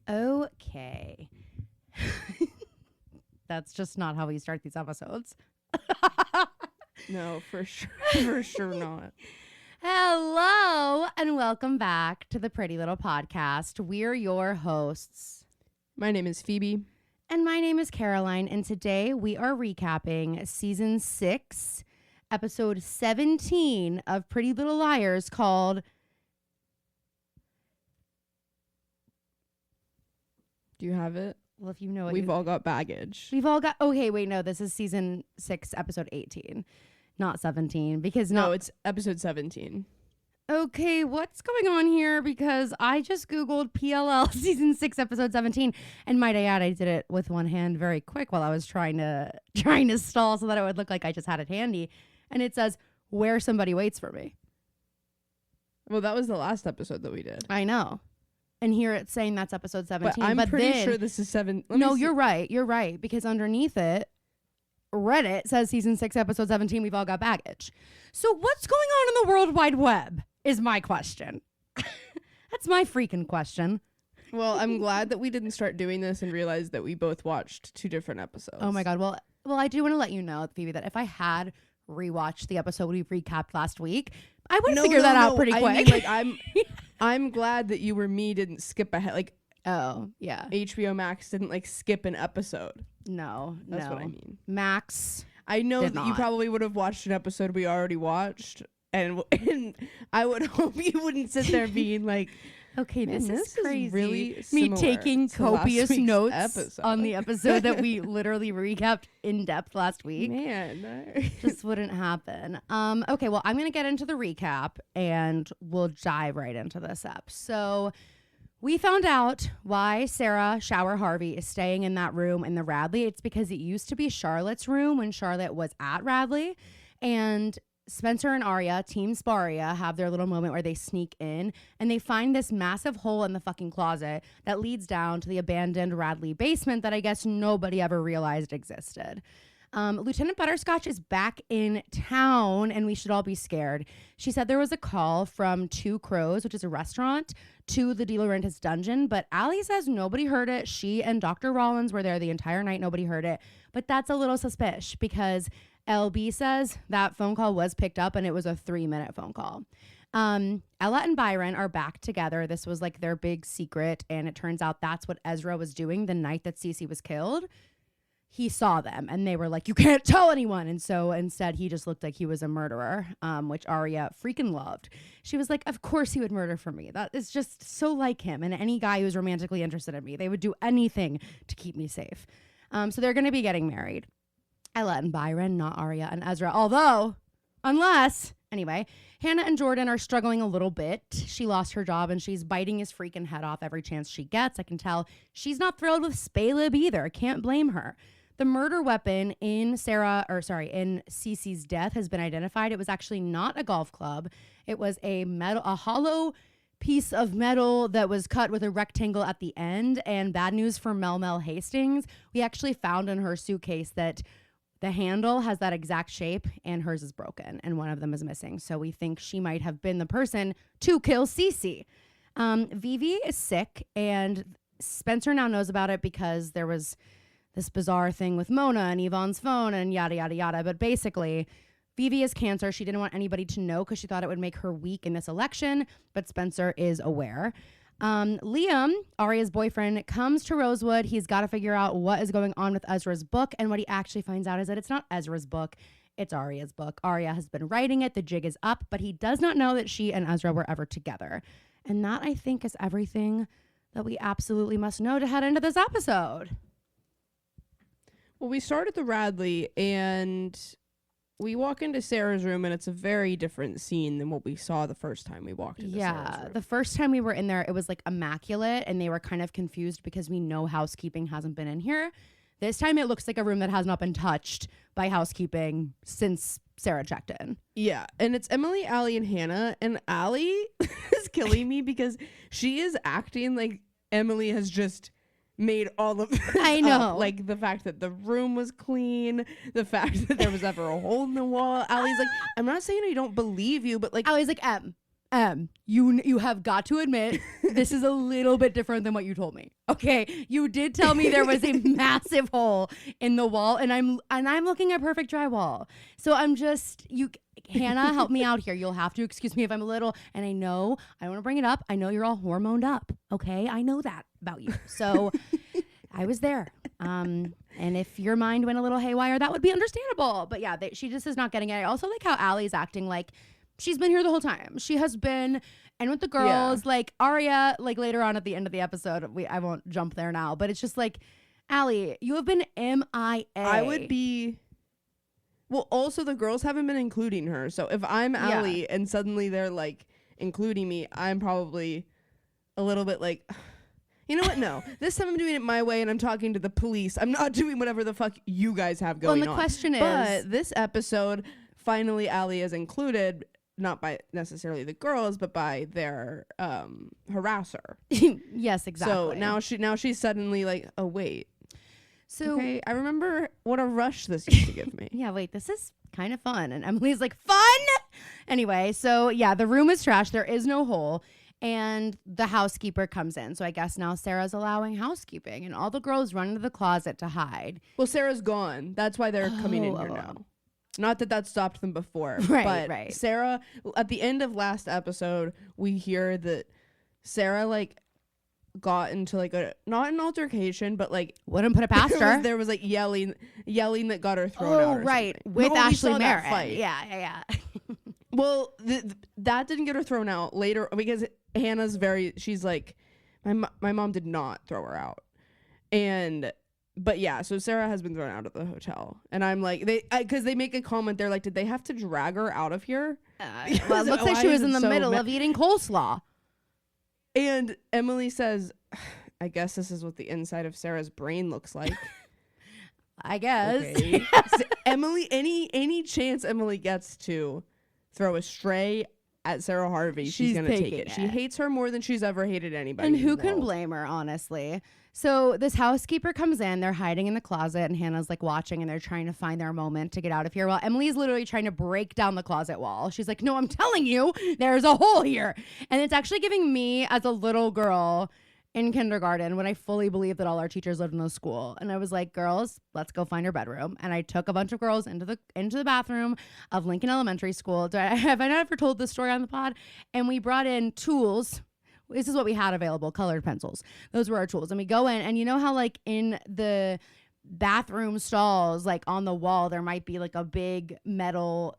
Okay. That's just not how we start these episodes. No, for sure. For sure not. Hello, and welcome back to the Pretty Little Podcast. We're your hosts. My name is Phoebe. And my name is Caroline, and today we are recapping Season 6, Episode 17 of Pretty Little Liars called... Do you have it? Well, if you know it. We've all got baggage. We've all got... Okay, wait, no, this is Season 6, Episode 18, not 17, because... No, it's Episode 17. Okay, what's going on here? Because I just Googled PLL Season 6, Episode 17, and might I add, I did it with one hand very quick while I was trying to stall so that it would look like I just had it handy. And it says, Where Somebody Waits for Me. Well, that was the last episode that we did. I know. And here it's saying that's Episode 17. But I'm pretty sure this is 7. No, you're right. You're right. Because underneath it, Reddit says Season 6, Episode 17, we've all got baggage. So what's going on in the World Wide Web is my question. That's my freaking question. Well, I'm glad that we didn't start doing this and realize that we both watched 2 different episodes. Oh my God. Well, I do want to let you know, Phoebe, that if I had rewatched the episode we recapped last week, I would figure that out pretty quick. I mean, like, I'm glad that you or me didn't skip ahead. Like, oh, yeah. HBO Max didn't like skip an episode. No, That's what I mean. Max. I know that you probably would have watched an episode we already watched. And I would hope you wouldn't sit there being like, okay, this is crazy. Really me taking copious notes episode. On the episode that we literally recapped in depth last week. Man, no. Just wouldn't happen. Okay, well, I'm going to get into the recap and we'll dive right into this up. So we found out why Sarah Shower Harvey is staying in that room in the Radley. It's because it used to be Charlotte's room when Charlotte was at Radley. And Spencer and Arya, Team Sparia, have their little moment where they sneak in and they find this massive hole in the fucking closet that leads down to the abandoned Radley basement that I guess nobody ever realized existed. Lieutenant Butterscotch is back in town and we should all be scared. She said there was a call from Two Crows, which is a restaurant, to the De Laurentiis dungeon, but Allie says nobody heard it. She and Dr. Rollins were there the entire night. Nobody heard it, but that's a little suspicious because LB says that phone call was picked up and it was a 3-minute phone call. Ella and Byron are back together. This was like their big secret. And it turns out that's what Ezra was doing the night that Cece was killed. He saw them and they were like, you can't tell anyone. And so instead he just looked like he was a murderer, which Arya freaking loved. She was like, of course he would murder for me. That is just so like him. And any guy who's romantically interested in me, they would do anything to keep me safe. So they're going to be getting married. Ella and Byron, not Arya and Ezra. Anyway, Hannah and Jordan are struggling a little bit. She lost her job and she's biting his freaking head off every chance she gets. I can tell she's not thrilled with Spaleb either. Can't blame her. The murder weapon in Cece's death has been identified. It was actually not a golf club. It was a hollow piece of metal that was cut with a rectangle at the end. And bad news for Mel Hastings. We actually found in her suitcase that the handle has that exact shape and hers is broken and one of them is missing. So we think she might have been the person to kill Cece. Vivi is sick and Spencer now knows about it because there was this bizarre thing with Mona and Yvonne's phone and yada, yada, yada. But basically, Vivi has cancer. She didn't want anybody to know because she thought it would make her weak in this election. But Spencer is aware. Liam, Arya's boyfriend, comes to Rosewood. He's got to figure out what is going on with Ezra's book. And what he actually finds out is that it's not Ezra's book. It's Arya's book. Arya has been writing it. The jig is up. But he does not know that she and Ezra were ever together. And that, I think, is everything that we absolutely must know to head into this episode. Well, we start at the Radley and we walk into Sarah's room and it's a very different scene than what we saw the first time we walked into Sarah's room. The first time we were in there, it was like immaculate and they were kind of confused because we know housekeeping hasn't been in here. This time it looks like a room that has not been touched by housekeeping since Sarah checked in. Yeah, and it's Emily, Allie, and Hannah. And Allie is killing me because she is acting like Emily has just made all of this I know. up. Like the fact that the room was clean, the fact that there was ever a hole in the wall. Allie's like, I'm not saying I don't believe you, but like Allie's like, You have got to admit this is a little bit different than what you told me. Okay, you did tell me there was a massive hole in the wall, and I'm looking at perfect drywall. So I'm just Hannah, help me out here. You'll have to excuse me if I'm a little, and I know I don't want to bring it up. I know you're all hormoned up. Okay, I know that about you. So I was there. And if your mind went a little haywire, that would be understandable. But yeah, she just is not getting it. I also like how Allie's acting like she's been here the whole time. She has been, and with the girls, like Aria, like later on at the end of the episode, I won't jump there now, but it's just like, Allie, you have been MIA. I would be. Well, also the girls haven't been including her. So if I'm Allie and suddenly they're like including me, I'm probably a little bit like, you know what? No, this time I'm doing it my way and I'm talking to the police. I'm not doing whatever the fuck you guys have going on. Well, and the question is, but this episode, finally Allie is included. Not by necessarily the girls, but by their harasser. Yes, exactly. So now she's suddenly like, oh wait. So okay, I remember what a rush this used to give me. Yeah, wait, this is kind of fun. And Emily's like, fun? Anyway, so yeah, the room is trashed. There is no hole. And the housekeeper comes in. So I guess now Sarah's allowing housekeeping. And all the girls run into the closet to hide. Well, Sarah's gone. That's why they're coming in here now. Not that stopped them before. Right. Sarah, at the end of last episode, we hear that Sarah, like, got into, like, not an altercation, but, like... Wouldn't put it past her. There was, like, yelling that got her thrown out. Oh, right. Something. With Ashley Merritt. Yeah. Well, that didn't get her thrown out later, because Hannah's she's like, my mom did not throw her out. But yeah, so Sarah has been thrown out of the hotel, and I'm like, because they make a comment, they're like, did they have to drag her out of here? Well, it looks like she was in the middle of eating coleslaw. And Emily says, I guess this is what the inside of Sarah's brain looks like. I guess. Okay. So Emily, any chance Emily gets to throw a stray at Sarah Harvey, she's gonna take it. She hates her more than she's ever hated anybody. And who can blame her, honestly? So this housekeeper comes in, they're hiding in the closet, and Hannah's like watching, and they're trying to find their moment to get out of here. While Emily's literally trying to break down the closet wall. She's like, no, I'm telling you, there's a hole here. And it's actually giving me, as a little girl in kindergarten, when I fully believed that all our teachers lived in the school. And I was like, girls, let's go find her bedroom. And I took a bunch of girls into the bathroom of Lincoln Elementary School. Have I never told this story on the pod? And we brought in tools. This is what we had available, colored pencils. Those were our tools. And we go in, and you know how like in the bathroom stalls, like on the wall, there might be like a big metal,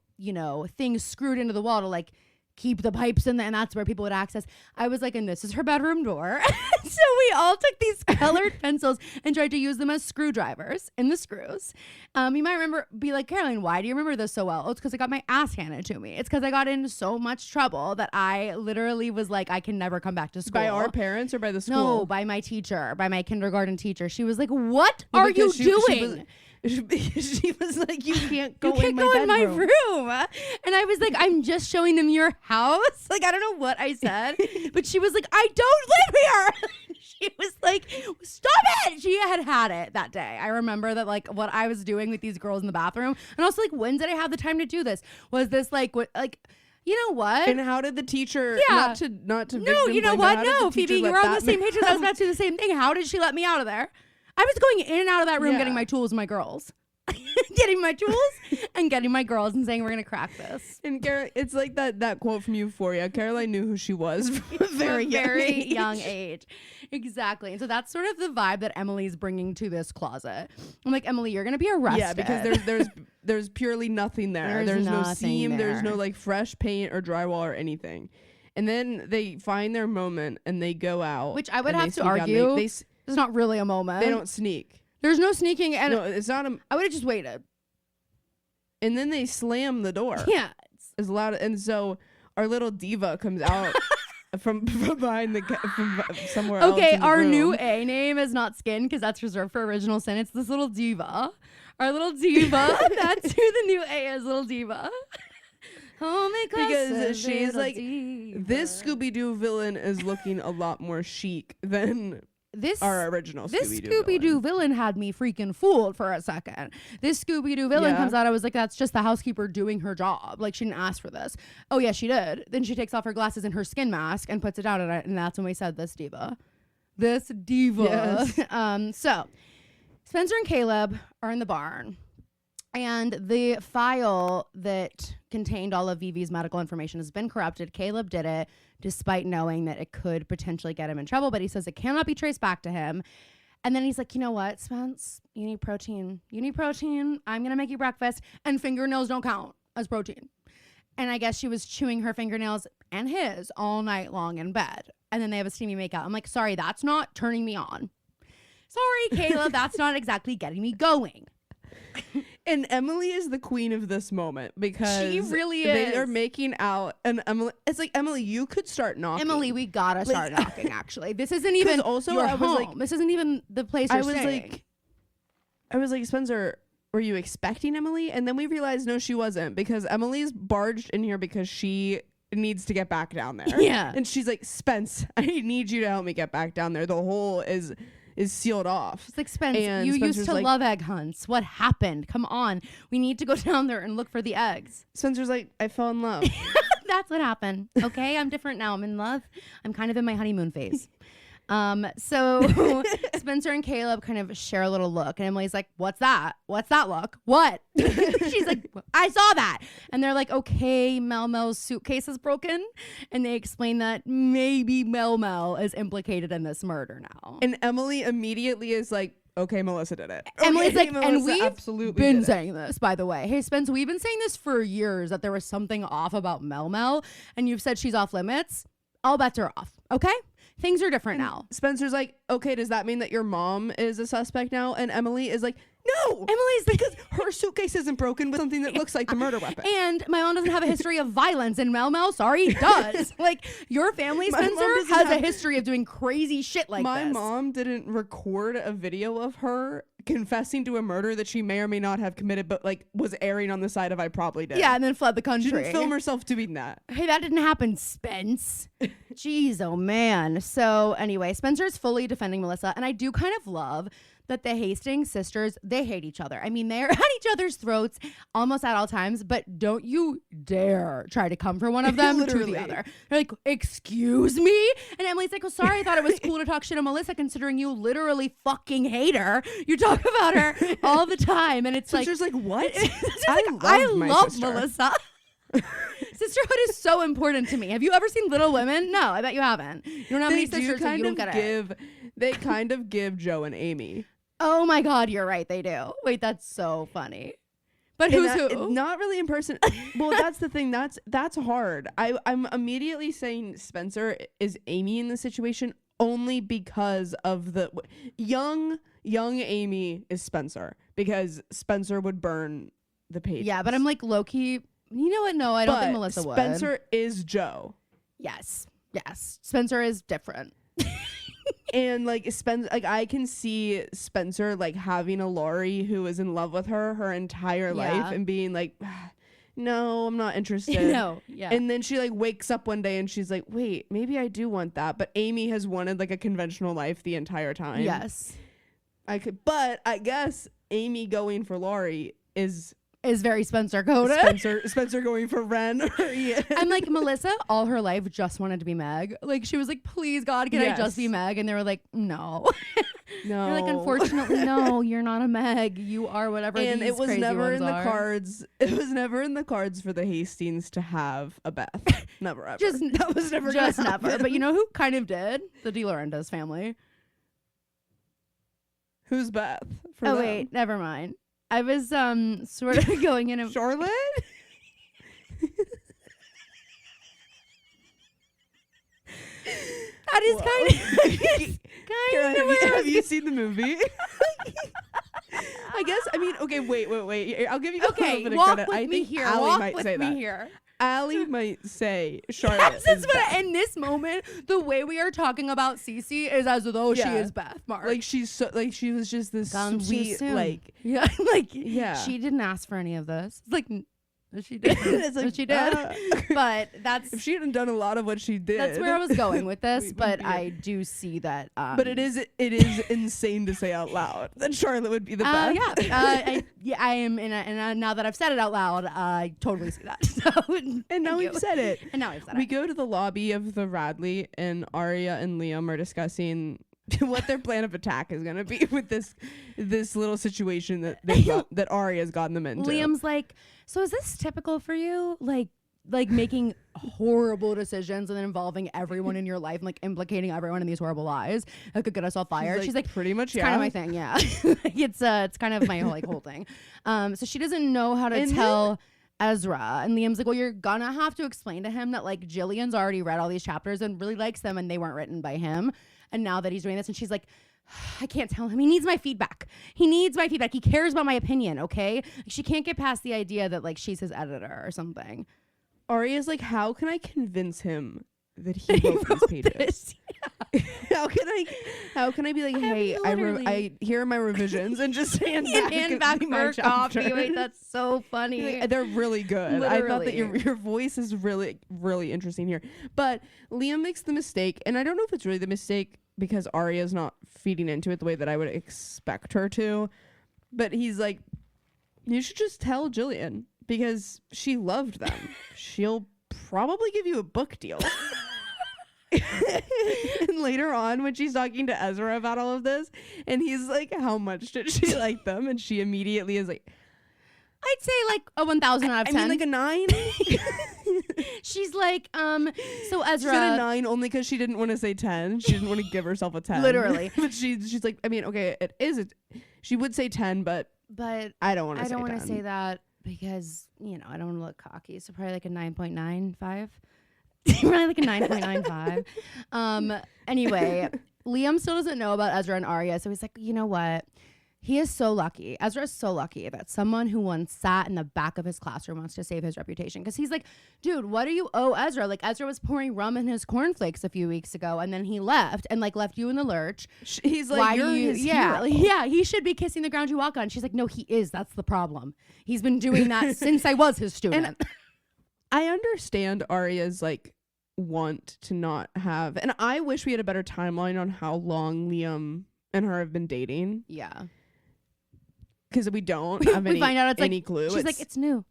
thing screwed into the wall to like keep the pipes in there, and that's where people would access. I was like, and this is her bedroom door. So we all took these colored pencils and tried to use them as screwdrivers in the screws. You might be like, Caroline, why do you remember this so well? Oh, it's because I got my ass handed to me. It's because I got in so much trouble that I literally was like, I can never come back to school. By our parents or by the school? No, by my teacher, by my kindergarten teacher. She was like, what are you doing? She was like, you can't go in my room. And I was like, I'm just showing them your house. Like, I don't know what I said, but she was like, I don't live here. She was like, stop it. She had it that day. I remember that, like, what I was doing with these girls in the bathroom. And also, like, when did I have the time to do this? Was this like what, like, you know what? And how did the teacher not to no, you know what? No, Phoebe, you were on the same page as I was about to do the same thing. How did she let me out of there? I was going in and out of that room getting my tools and my girls. Getting my tools and getting my girls and saying we're going to crack this. And it's like that quote from Euphoria. Caroline knew who she was from a very young age. Exactly. And so that's sort of the vibe that Emily's bringing to this closet. I'm like, Emily, you're going to be arrested. Yeah, because there's purely nothing there. There's no seam. There's no like fresh paint or drywall or anything. And then they find their moment and they go out. Which I would have to argue. It's not really a moment. They don't sneak. There's no sneaking. And no, it's not. I would have just waited. And then they slam the door. Yeah. As loud. And so our little diva comes out from behind from somewhere else. Okay, our room. new A name is not Skin because that's reserved for Original Sin. It's this little diva. Our little diva. That's who the new A is, little diva. Because she's like, diva. This Scooby-Doo villain is looking a lot more chic than our original Scooby-Doo villain had me freaking fooled for a second. This Scooby-Doo villain comes out. I was like, that's just the housekeeper doing her job. Like, she didn't ask for this. Oh, yeah, she did. Then she takes off her glasses and her skin mask and puts it down. And that's when we said this diva. This diva. Yes. So, Spencer and Caleb are in the barn. And the file that contained all of Vivi's medical information has been corrupted. Caleb did it despite knowing that it could potentially get him in trouble, but he says it cannot be traced back to him. And then he's like, you know what, Spence? You need protein. I'm going to make you breakfast. And fingernails don't count as protein. And I guess she was chewing her fingernails and his all night long in bed. And then they have a steamy makeout. I'm like, sorry, that's not turning me on. Sorry, Caleb, that's not exactly getting me going. And Emily is the queen of this moment because she really is. They are making out, and Emily, it's like, Emily, you could start knocking. Emily, we gotta start knocking. Actually, this isn't even also your I was home. like, this isn't even the place you're staying. I was like, Spencer, were you expecting Emily? And then we realized no, she wasn't, because Emily's barged in here because she needs to get back down there. Yeah, and she's like, Spence, I need you to help me get back down there. The hole is sealed off. It's like, Spence, you used to love egg hunts. What happened? Come on. We need to go down there and look for the eggs. Spencer's like, I fell in love. That's what happened. Okay, I'm different now. I'm in love. I'm kind of in my honeymoon phase. So Spencer and Caleb kind of share a little look, and Emily's like, what's that? What's that look? What? She's like, I saw that. And they're like, okay, Mel's suitcase is broken. And they explain that maybe Mel is implicated in this murder now. And Emily immediately is like, okay, Melissa did it. Emily's okay, like, and we've been saying this, by the way. Hey, Spence, we've been saying this for years, that there was something off about Mel, and you've said she's off limits. All bets are off, okay? Things are different now. Spencer's like, okay, does that mean that your mom is a suspect now? And Emily is like, no. Emily's because her suitcase isn't broken with something that looks like the murder weapon. And my mom doesn't have a history of violence, and Mel, sorry, does. Like, your family, Spencer, has a history of doing crazy shit like this. My mom didn't record a video of her confessing to a murder that she may or may not have committed, but like was airing on the side of I probably did. Yeah, and then fled the country. She didn't film herself doing that. Hey, that didn't happen, Spence. Jeez, oh man. So anyway, Spencer's fully defending Melissa, and I do kind of love that the Hastings sisters, they hate each other. I mean, they're at each other's throats almost at all times, but don't you dare try to come for one of them to the other. They're like, excuse me? And Emily's like, oh, sorry, I thought it was cool to talk shit to Melissa considering you literally fucking hate her. You talk about her all the time. And it's Sister's like, what? I love Melissa. Sisterhood is so important to me. Have you ever seen Little Women? No, I bet you haven't. You don't have any sisters, so you don't get it. They kind of give Joe and Amy. Oh my God, you're right. They do. Wait, that's so funny. But who's who? Not really in person. Well, that's the thing. That's hard. I'm immediately saying Spencer is Amy in the situation only because of the young Amy is Spencer, because Spencer would burn the page. Yeah, but I'm like low-key, you know what? No, I don't think Melissa would. Spencer is Joe. Yes. Spencer is different. And like I can see Spencer like having a Laurie who is in love with her entire life and being like, no, I'm not interested. No, yeah. And then she like wakes up one day and she's like, wait, maybe I do want that. But Amy has wanted like a conventional life the entire time. Yes. But I guess Amy going for Laurie is very Spencer coded. Spencer going for Ren. I'm like, Melissa all her life just wanted to be Meg. Like, she was like, please God, can I just be Meg? And they were like, no. No. You're like, unfortunately, no, you're not a Meg. You are whatever and these it was crazy never ones in the are. cards. It was never in the cards for the Hastings to have a Beth. Never ever. That was never just never. But you know who kind of did? The DeLorenda's family. Who's Beth? Wait, never mind. I was sort of going in a Charlotte? That is kind of have you seen the movie? I guess, I mean, okay, wait. I'll give you a little bit of credit. I think Allie might say that. Allie might say Charlotte. In this moment, the way we are talking about Cece is as though she is Beth, Mark. Like she's so, like she was just this sweet, like she didn't ask for any of this. Like, She did. It's like, She did. But that's if she hadn't done a lot of what she did. That's where I was going with this. we But wouldn't be I do see that. But it is insane to say out loud that Charlotte would be the best. I am, and now that I've said it out loud, I totally see that. So, and now we've said it. And now we've said we it. go to the lobby of the Radley, and Arya and Liam are discussing what their plan of attack is going to be with this little situation that that Arya's gotten them into. Liam's like, so is this typical for you? Like making horrible decisions and then involving everyone in your life and like implicating everyone in these horrible lies that could get us all fired. She's like pretty much, it's kind of my thing, yeah. It's kind of my whole thing. So she doesn't know how to tell Ezra, and Liam's like, well, you're gonna have to explain to him that like Jillian's already read all these chapters and really likes them, and they weren't written by him. And now that he's doing this, and she's like, I can't tell him. He needs my feedback. He cares about my opinion, okay? Like, she can't get past the idea that like she's his editor or something. Arya's like, how can I convince him that he wrote these pages? Yeah. how can I be like, hey, I here are my revisions, and just hand back her copy. Wait, that's so funny. They're really good. Literally. I thought that your voice is really, really interesting here. But Liam makes the mistake, and I don't know if it's really the mistake because Arya's not feeding into it the way that I would expect her to. But he's like, you should just tell Jillian because she loved them. She'll probably give you a book deal. And later on when she's talking to Ezra about all of this, and he's like, how much did she like them? And she immediately is like, I'd say like a 1,000 out of 10. I mean, like a 9. She's like, so Ezra. She said a 9 only because she didn't want to say 10. She didn't want to give herself a 10. Literally. But she's like, I mean, okay, it is. She would say 10, but I don't want to say 10. I don't want to say that because, I don't want to look cocky. So probably like a 9.95. Probably like a 9.95. Anyway, Liam still doesn't know about Ezra and Arya. So he's like, you know what? He is so lucky. Ezra is so lucky that someone who once sat in the back of his classroom wants to save his reputation. Because he's like, dude, what do you owe Ezra? Like, Ezra was pouring rum in his cornflakes a few weeks ago, and then he left and like left you in the lurch. He's like, you're his hero. Yeah, he should be kissing the ground you walk on. She's like, no, he is. That's the problem. He's been doing that since I was his student. And I understand Arya's like want to not have, and I wish we had a better timeline on how long Liam and her have been dating. Yeah. Because we don't have we find out it's any like, clue. She's like, it's new.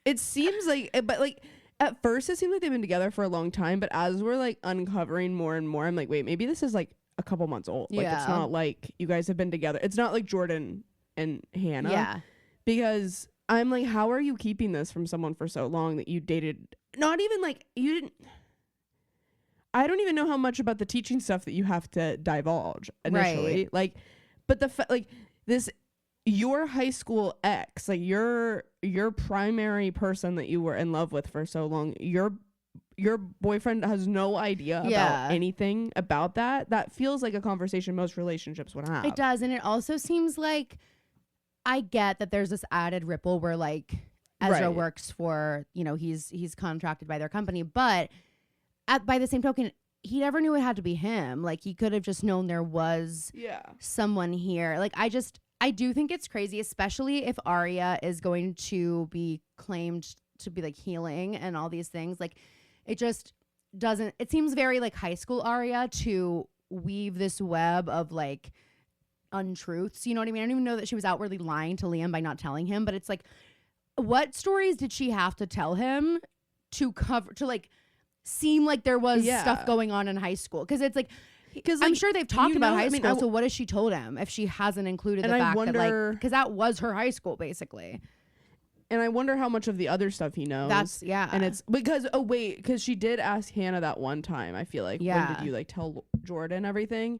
It seems like, but like at first it seemed like they've been together for a long time, but as we're like uncovering more and more, I'm like, wait, maybe this is like a couple months old. Like it's not like you guys have been together. It's not like Jordan and Hannah. Yeah. Because I'm like, how are you keeping this from someone for so long that you dated? Not even like you didn't. I don't even know how much about the teaching stuff that you have to divulge initially. Right. Like, but like this, your high school ex, like your primary person that you were in love with for so long, your boyfriend has no idea about anything about that. That feels like a conversation most relationships would have. It does. And it also seems like I get that there's this added ripple where like Ezra works for, he's contracted by their company, but by the same token, he never knew it had to be him. Like he could have just known there was someone here. Like I do think it's crazy, especially if Arya is going to be claimed to be like healing and all these things. Like it just doesn't, it seems very like high school Arya to weave this web of like untruths. You know what I mean? I don't even know that she was outwardly lying to Liam by not telling him, but it's like, what stories did she have to tell him to cover, to like seem like there was stuff going on in high school? Because it's like, because I'm sure they've talked about high school. So what has she told him if she hasn't included the fact that like, because that was her high school basically. And I wonder how much of the other stuff he knows. And it's because, because she did ask Hannah that one time, I feel like, when did you like tell Jordan everything?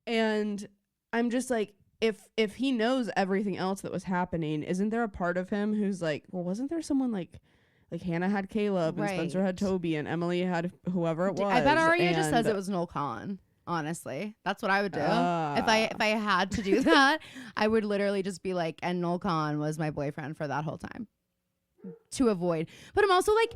And I'm just like, if he knows everything else that was happening, isn't there a part of him who's like, well, wasn't there someone like Hannah had Caleb and Spencer had Toby and Emily had whoever it was? I bet Arya just says it was Noel Khan. Honestly, that's what I would do. If I had to do that, I would literally just be like, and Noel Khan was my boyfriend for that whole time to avoid. But I'm also like,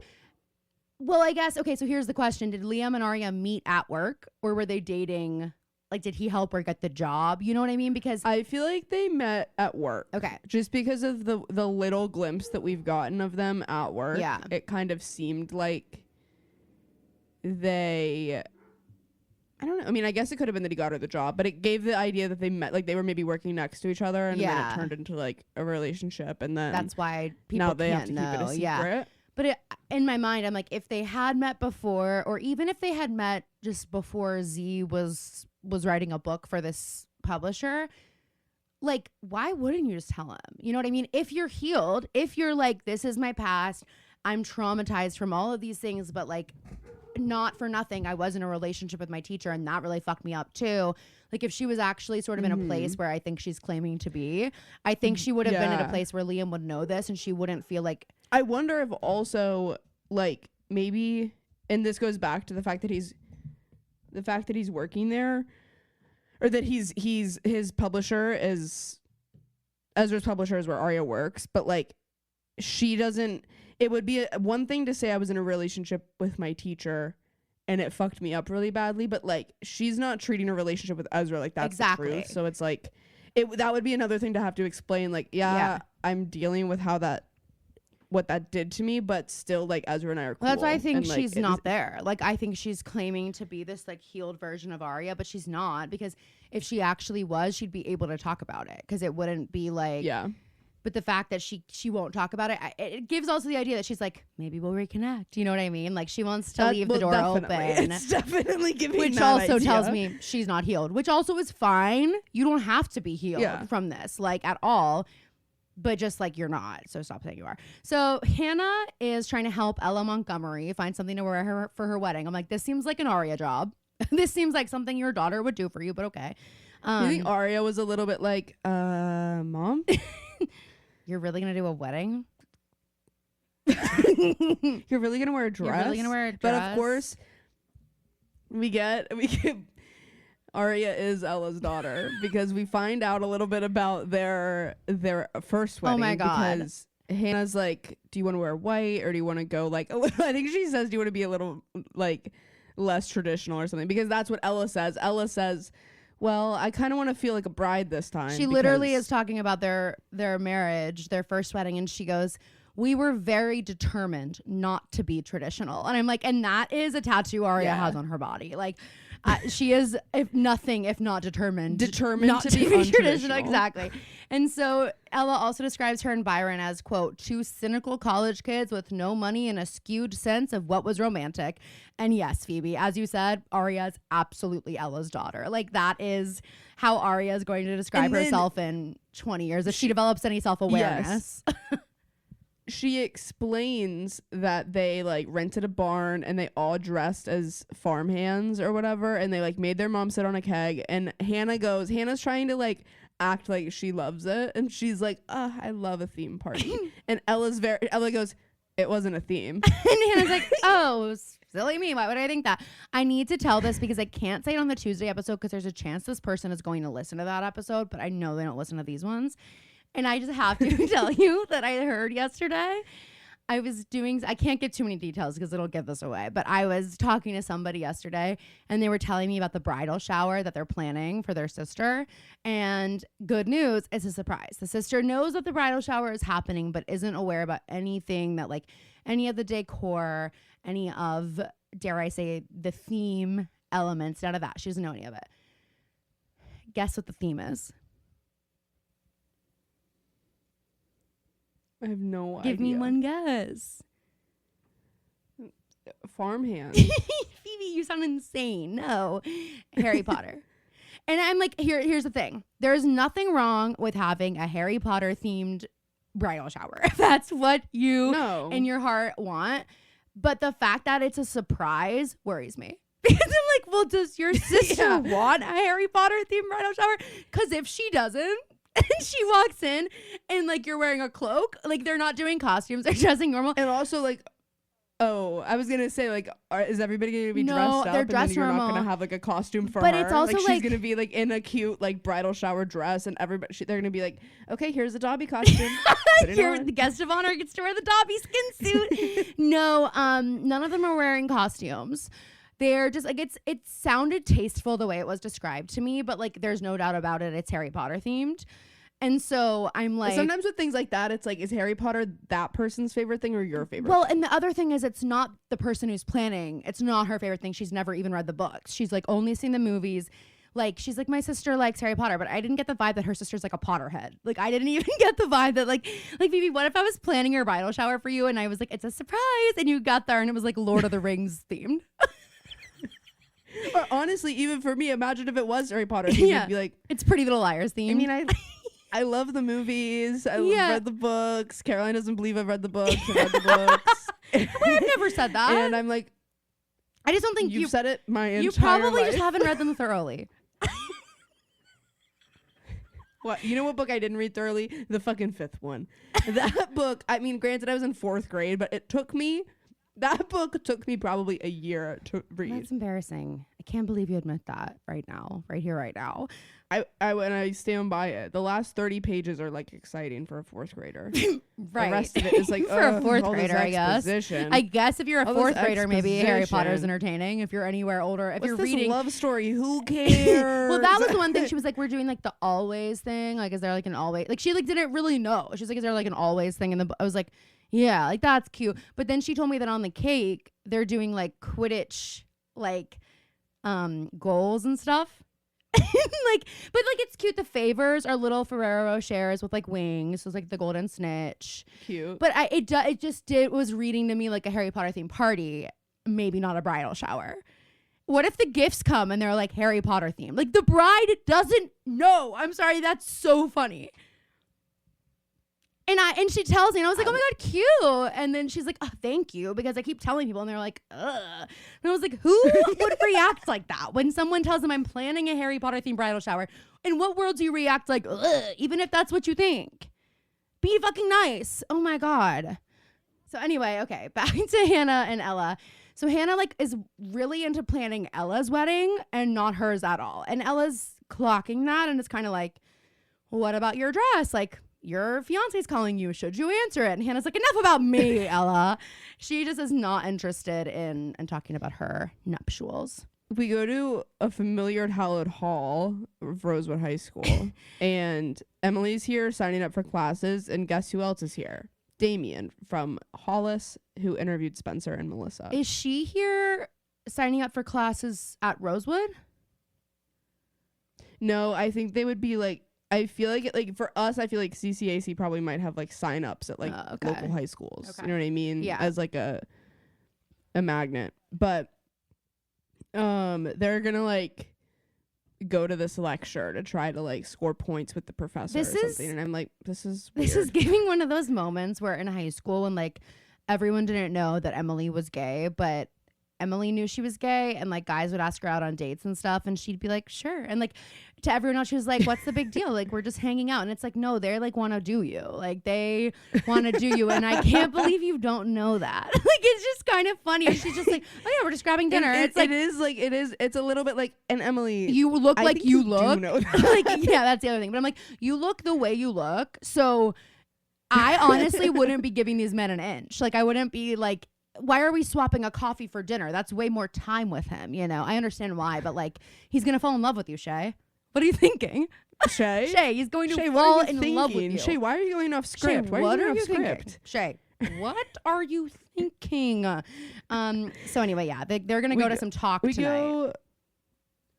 well, I guess, okay, so here's the question. Did Liam and Arya meet at work or were they dating Like, did he help her get the job? You know what I mean? Because I feel like they met at work. Okay. Just because of the little glimpse that we've gotten of them at work. Yeah. It kind of seemed like they... I don't know. I mean, I guess it could have been that he got her the job, but it gave the idea that they met, like they were maybe working next to each other, and then it turned into like a relationship, and then that's why people now they have can't to know. keep it a secret. Yeah. But in my mind, I'm like, if they had met before, or even if they had met just before Z was writing a book for this publisher, like, why wouldn't you just tell him? You know what I mean? If you're healed, if you're like, this is my past, I'm traumatized from all of these things, but like, not for nothing, I was in a relationship with my teacher and that really fucked me up too. Like, if she was actually sort of in a place where I think she's claiming to be, I think she would have been in a place where Liam would know this and she wouldn't feel like... I wonder if also, like, maybe, and this goes back to the fact that he's working there, or that his publisher is, Ezra's publisher is where Arya works, but like, she doesn't... It would be one thing to say I was in a relationship with my teacher and it fucked me up really badly, but like, she's not treating her relationship with Ezra like that's the truth. So it's like, that would be another thing to have to explain. Like, I'm dealing with what that did to me, but still, like, Ezra and I are cool. Well, that's why I think and, like, she's not there. Like, I think she's claiming to be this like healed version of Arya, but she's not, because if she actually was, she'd be able to talk about it, because it wouldn't be like... Yeah. But the fact that she won't talk about it, it gives also the idea that she's like, maybe we'll reconnect. You know what I mean? Like, she wants to leave the door open. It's definitely giving which that also idea. tells me she's not healed, which also is fine. You don't have to be healed from this, like, at all. But just like, you're not. So stop saying you are. So Hannah is trying to help Ella Montgomery find something to wear for her wedding. I'm like, this seems like an Arya job. This seems like something your daughter would do for you, but okay. You think Arya was a little bit like, Mom? You're really going to do a wedding? You're really going to wear a dress? You're really going to wear a dress? But of course, we get Arya is Ella's daughter, because we find out a little bit about their first wedding. Oh my God. Because Hannah's like, do you want to wear white, or do you want to go like a little, I think she says, do you want to be a little like less traditional or something? Because that's what Ella says. Ella says, well, I kind of want to feel like a bride this time. She literally is talking about their marriage, their first wedding, and she goes, we were very determined not to be traditional. And I'm like, and that is a tattoo Arya has on her body. Like, she is, if not determined not to be traditional. Exactly. And so Ella also describes her and Byron as, quote, two cynical college kids with no money and a skewed sense of what was romantic. And yes, Phoebe, as you said, Arya is absolutely Ella's daughter. Like, that is how Arya is going to describe herself in 20 years if she develops any self-awareness. Yes. She explains that they like rented a barn and they all dressed as farmhands or whatever, and they like made their mom sit on a keg, and Hannah's trying to like act like she loves it, and she's like, I love a theme party. And Ella goes, it wasn't a theme. And Hannah's like, oh, silly me, why would I think that? I need to tell this because I can't say it on the Tuesday episode because there's a chance this person is going to listen to that episode, but I know they don't listen to these ones. And I just have to tell you that I heard yesterday, I can't give too many details because it'll give this away, but I was talking to somebody yesterday and they were telling me about the bridal shower that they're planning for their sister. And good news, it's a surprise. The sister knows that the bridal shower is happening, but isn't aware about anything that, like, any of the decor, any of, dare I say, the theme elements, none of that. She doesn't know any of it. Guess what the theme is? I have no idea. Give me one guess. Farmhand. Phoebe, you sound insane. No. Harry Potter. And I'm like, here's the thing. There's nothing wrong with having a Harry Potter themed bridal shower. If that's what you in your heart want. But the fact that it's a surprise worries me. Because I'm like, well, does your sister want a Harry Potter themed bridal shower? Because if she doesn't, and she walks in and like you're wearing a cloak, like they're not doing costumes, they're dressing normal. And also like, I was gonna say like, is everybody gonna be dressed up? They're dressed and then you're normal. not gonna have like a costume for but her. It's also like she's gonna be like in a cute like bridal shower dress, and everybody they're gonna be like, okay, here's the Dobby costume. The guest of honor gets to wear the Dobby skin suit. No, none of them are wearing costumes. they're just like it sounded tasteful the way it was described to me, but like there's no doubt about it, it's Harry Potter themed. And so I'm like, sometimes with things like that, it's like, is Harry Potter that person's favorite thing or your favorite? Well, and the other thing is, it's not the person who's planning. It's not her favorite thing. She's never even read the books. She's like only seen the movies. Like, she's like, my sister likes Harry Potter, but I didn't get the vibe that her sister's like a Potterhead. Like, I didn't even get the vibe that like Phoebe, what if I was planning your bridal shower for you and I was like, it's a surprise, and you got there and it was like Lord of the Rings themed. Or honestly, even for me, imagine if it was Harry Potter themed. Yeah, You'd be like, it's Pretty Little Liars themed. I mean, I love the movies. I read the books. Caroline doesn't believe I've read the books. I've read the books. Wait, I've never said that. And I'm like, I just don't think you've said it my entire You probably life. just haven't read them thoroughly. What? You know what book I didn't read thoroughly? The fucking 5th one. That book, I mean, granted I was in 4th grade, but that book took me probably a year to read. That's embarrassing. I can't believe you admit that right now, right here, right now. I stand by it. The last 30 pages are like exciting for a 4th grader. Right. The rest of it is like for a 4th grader, I guess. I guess if you're a 4th grader, maybe Harry Potter's entertaining. If you're anywhere older, if you're reading love story, who cares? Well, that was the one thing. She was like, we're doing like the always thing. Like, is there like an always? Like, she like didn't really know. She was like, is there like an always thing in the book? I was like, yeah, like that's cute. But then she told me that on the cake they're doing like Quidditch like goals and stuff. But it's cute. The favors are little Ferrero Rochers with like wings. So it's like the golden snitch. Cute. But it was reading to me like a Harry Potter themed party, maybe not a bridal shower. What if the gifts come and they're like Harry Potter themed? Like the bride doesn't know. I'm sorry, that's so funny. And she tells me, and I was like, oh my God, cute. And then she's like, oh, thank you, because I keep telling people, and they're like, ugh. And I was like, who would react like that when someone tells them I'm planning a Harry Potter themed bridal shower? In what world do you react like, ugh, even if that's what you think? Be fucking nice. Oh my God. So anyway, okay, back to Hannah and Ella. So Hannah is really into planning Ella's wedding and not hers at all. And Ella's clocking that, and it's kind of like, what about your dress? Like, your fiance's calling you. Should you answer it? And Hannah's like, enough about me, Ella. She just is not interested in talking about her nuptials. We go to a familiar hallowed hall of Rosewood High School, and Emily's here signing up for classes, and guess who else is here? Damien from Hollis, who interviewed Spencer and Melissa. Is she here signing up for classes at Rosewood? No, I think they would be like, I feel like for us, I feel like CCAC probably might have like sign-ups at like local high schools. Okay. You know what I mean? Yeah. As like a magnet. But they're gonna like go to this lecture to try to like score points with the professor or something. And I'm like, this is giving one of those moments where in high school when like everyone didn't know that Emily was gay, but Emily knew she was gay, and like guys would ask her out on dates and stuff, and she'd be like, sure. And like to everyone else, she was like, what's the big deal? Like, we're just hanging out. And it's like, no, they're like want to do you. Like they want to do you. And I can't believe you don't know that. Like it's just kind of funny. And she's just like, oh yeah, we're just grabbing dinner. It's like it's a little bit like, and Emily, you look like you look. Like, yeah, that's the other thing. But I'm like, you look the way you look. So I honestly wouldn't be giving these men an inch. Like I wouldn't be like, why are we swapping a coffee for dinner? That's way more time with him, you know? I understand why, but like, he's going to fall in love with you, Shay. What are you thinking? Shay? Shay, he's going to fall in love with you. Shay, why are you going off script? Shay, what are you thinking? Shay, what are you thinking? So anyway, yeah, they're going to go to some talk tonight.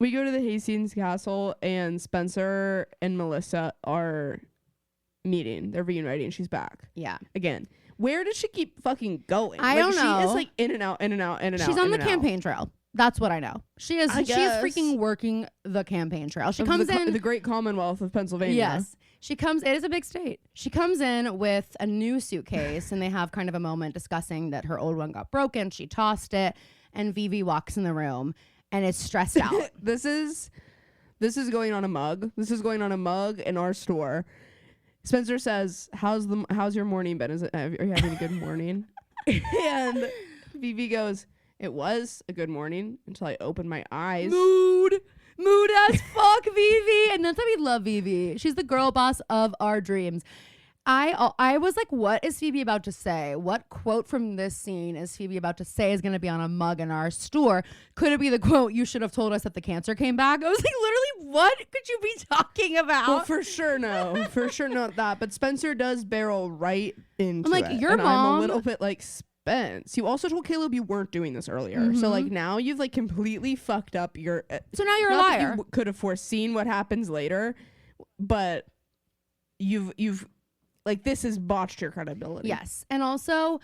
We go to the Hastings Castle, and Spencer and Melissa are meeting. They're reuniting. She's back. Yeah. Again. Where does she keep fucking going? I don't know. She is like in and out, in and out, in and out. She's on the campaign trail. That's what I know. She is freaking working the campaign trail. She comes in the great Commonwealth of Pennsylvania. Yes. It is a big state. She comes in with a new suitcase, and they have kind of a moment discussing that her old one got broken. She tossed it, and Vivi walks in the room and is stressed out. This is going on a mug. This is going on a mug in our store. Spencer says, how's your morning been? Are you having a good morning? And Vivi goes, it was a good morning until I opened my eyes. Mood as fuck, Vivi. And that's why we love Vivi. She's the girl boss of our dreams. I was like, what is Phoebe about to say? What quote from this scene is Phoebe about to say is going to be on a mug in our store? Could it be the quote, "You should have told us that the cancer came back"? I was like, literally, what could you be talking about? Well, for sure, no. For sure not that. But Spencer does barrel right into I'm like, it. your and mom. I'm a little bit like, Spence, you also told Caleb you weren't doing this earlier. So like now you've like completely fucked up your... So now you're a not that liar. you could have foreseen what happens later, but you've like, this has botched your credibility. Yes. And also,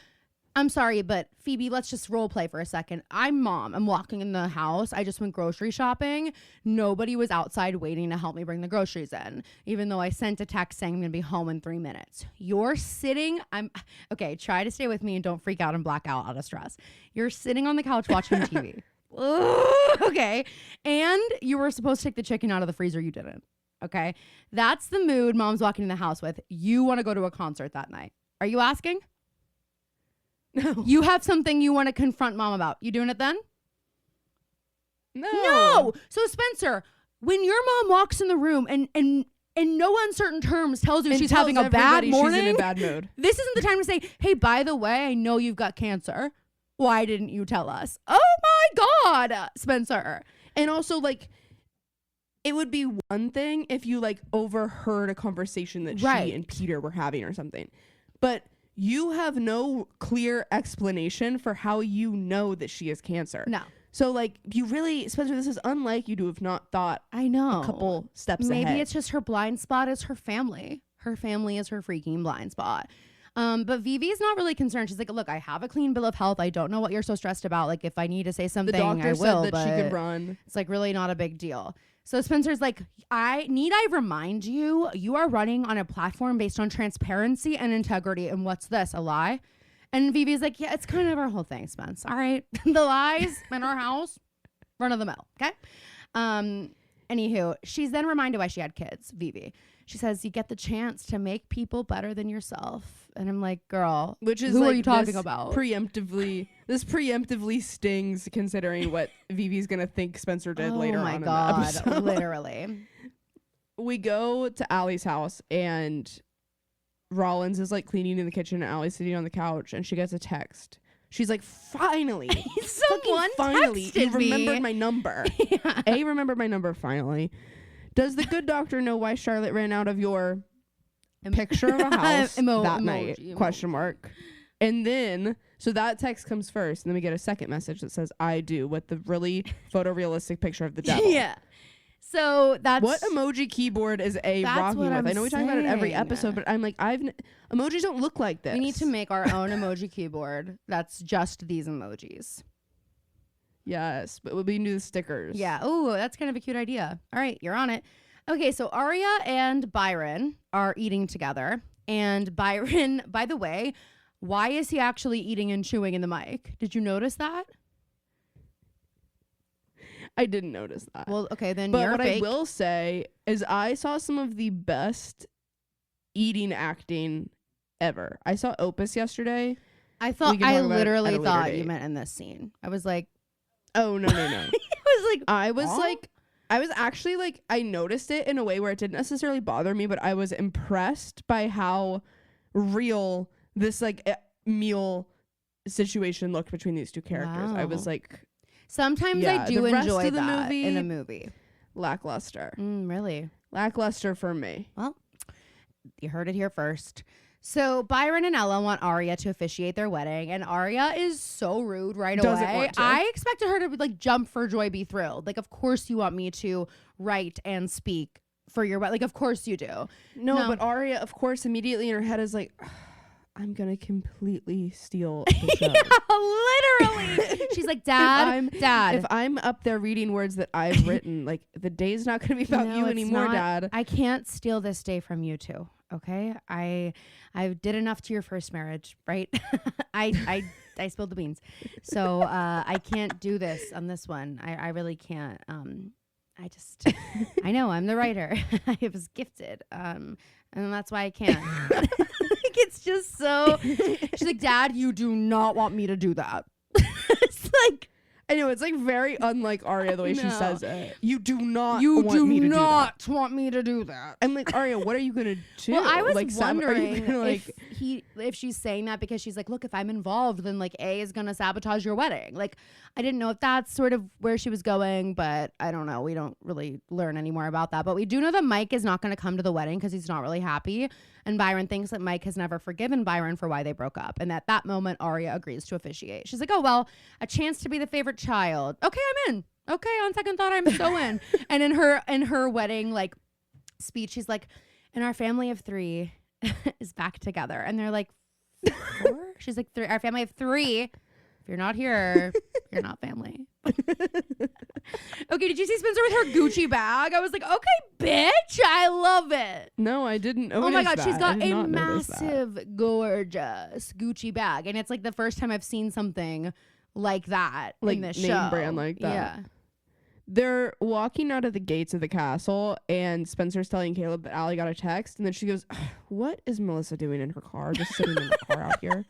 I'm sorry, but Phoebe, let's just role play for a second. I'm mom. I'm walking in the house. I just went grocery shopping. Nobody was outside waiting to help me bring the groceries in, even though I sent a text saying I'm going to be home in 3 minutes. You're sitting, okay, try to stay with me and don't freak out and black out of stress. You're sitting on the couch watching TV. Okay. And you were supposed to take the chicken out of the freezer. You didn't. Okay. That's the mood mom's walking in the house with. You want to go to a concert that night. Are you asking? No. You have something you want to confront mom about. You doing it then? No. So Spencer, when your mom walks in the room and in no uncertain terms tells you And she's tells having a bad everybody morning, she's in a bad mood. this isn't the time to say, "Hey, by the way, I know you've got cancer. Why didn't you tell us?" Oh my God, Spencer. And also, like, it would be one thing if you like overheard a conversation that Right. she and Peter were having or something. But you have no clear explanation for how you know that she has cancer. No. So like, you really, Spencer, this is unlike you to have not thought I know. a couple steps Maybe ahead. it's just her blind spot is her family. Her family is her freaking blind spot. But Vivi's not really concerned. She's like, "Look, I have a clean bill of health. I don't know what you're so stressed about. Like, if I need to say the something, doctor I will." said that she but could run. it's like really not a big deal. So Spencer's like, I remind you, you are running on a platform based on transparency and integrity. And what's this, a lie? And Vivi's like, yeah, it's kind of our whole thing, Spence. All right. The lies in our house, run of the mill. Okay. Anywho, she's then reminded why she had kids, Vivi. She says, "You get the chance to make people better than yourself." And I'm like, girl, Which is who like, are you talking this about? This preemptively stings considering what Vivi's gonna think Spencer did later on Oh my in the God, episode. literally. We go to Allie's house and Rollins is like cleaning in the kitchen and Allie's sitting on the couch and she gets a text. She's like, "Finally, Someone finally, you texted me." remembered my number." Yeah. A remembered my number finally. Does the good doctor know why Charlotte ran out of your picture of a house that night? Emoji. Question mark. And then, so that text comes first, and then we get a second message that says "I do" with the really photorealistic picture of the devil. Yeah. So that's What emoji keyboard is A That's rocking what with? I'm I know we talk about it every saying. episode, but I'm like, emojis don't look like this. we need to make our own emoji keyboard that's just these emojis. Yes, but we can do the stickers. Yeah. Oh, that's kind of a cute idea. All right, you're on it. Okay, so Arya and Byron are eating together. And Byron, by the way, why is he actually eating and chewing in the mic? Did you notice that? I didn't notice that. Well, okay, then But you're what fake. I will say is I saw some of the best eating acting ever. I saw Opus yesterday. I We thought can I talk about it literally at a later thought date. you meant in this scene. I was like, Oh, no. I was I was actually like, I noticed it in a way where it didn't necessarily bother me, but I was impressed by how real this like meal situation looked between these two characters. I was Wow. like, sometimes yeah, I do the rest enjoy of the that movie- in a movie. lackluster. Really? Lackluster for me. Well, you heard it here first. So Byron and Ella want Arya to officiate their wedding, and Arya is so rude right Doesn't away. want to. I expected her to like jump for joy, be thrilled. Like, of course you want me to write and speak for your wedding. Like, of course you do. No, but Arya, of course, immediately in her head is like, I'm gonna completely steal the show. Yeah, literally. She's like, Dad. If I'm up there reading words that I've written, like the day's not gonna be about No, you it's anymore, not. Dad. I can't steal this day from you two. Okay, I did enough to your first marriage, right? I spilled the beans, so I can't do this on this one. I really can't. I know I'm the writer. I was gifted, and that's why I can't. Like, it's just so. She's like, Dad, you do not want me to do that. It's like, I know, it's like very unlike Arya the way she No. says it. You do not You want me to do that. want me to do that. I'm like, Arya, what are you gonna do? Well, I was like, wondering like, if she's saying that because she's like, look, if I'm involved, then like A is gonna sabotage your wedding. Like, I didn't know if that's sort of where she was going, but I don't know. We don't really learn any more about that. But we do know that Mike is not gonna come to the wedding because he's not really happy. And Byron thinks that Mike has never forgiven Byron for why they broke up. And at that moment, Arya agrees to officiate. She's like, oh, well, a chance to be the favorite child. Okay, I'm in. Okay, on second thought, I'm so in. And in her wedding like speech, she's like, and our family of 3 is back together. And they're like, 4? She's like, 3. Our family of 3. If you're not here, you're not family. Okay, did you see Spencer with her Gucci bag? I was like, okay, bitch, I love it. no, I didn't notice Oh my God, that. she's got I did a not notice that. massive, gorgeous Gucci bag. And it's like the first time I've seen something like that Like in this name show. brand like that. Yeah. They're walking out of the gates of the castle, and Spencer's telling Caleb that Allie got a text, and then she goes, what is Melissa doing in her car? Just sitting in the car out here?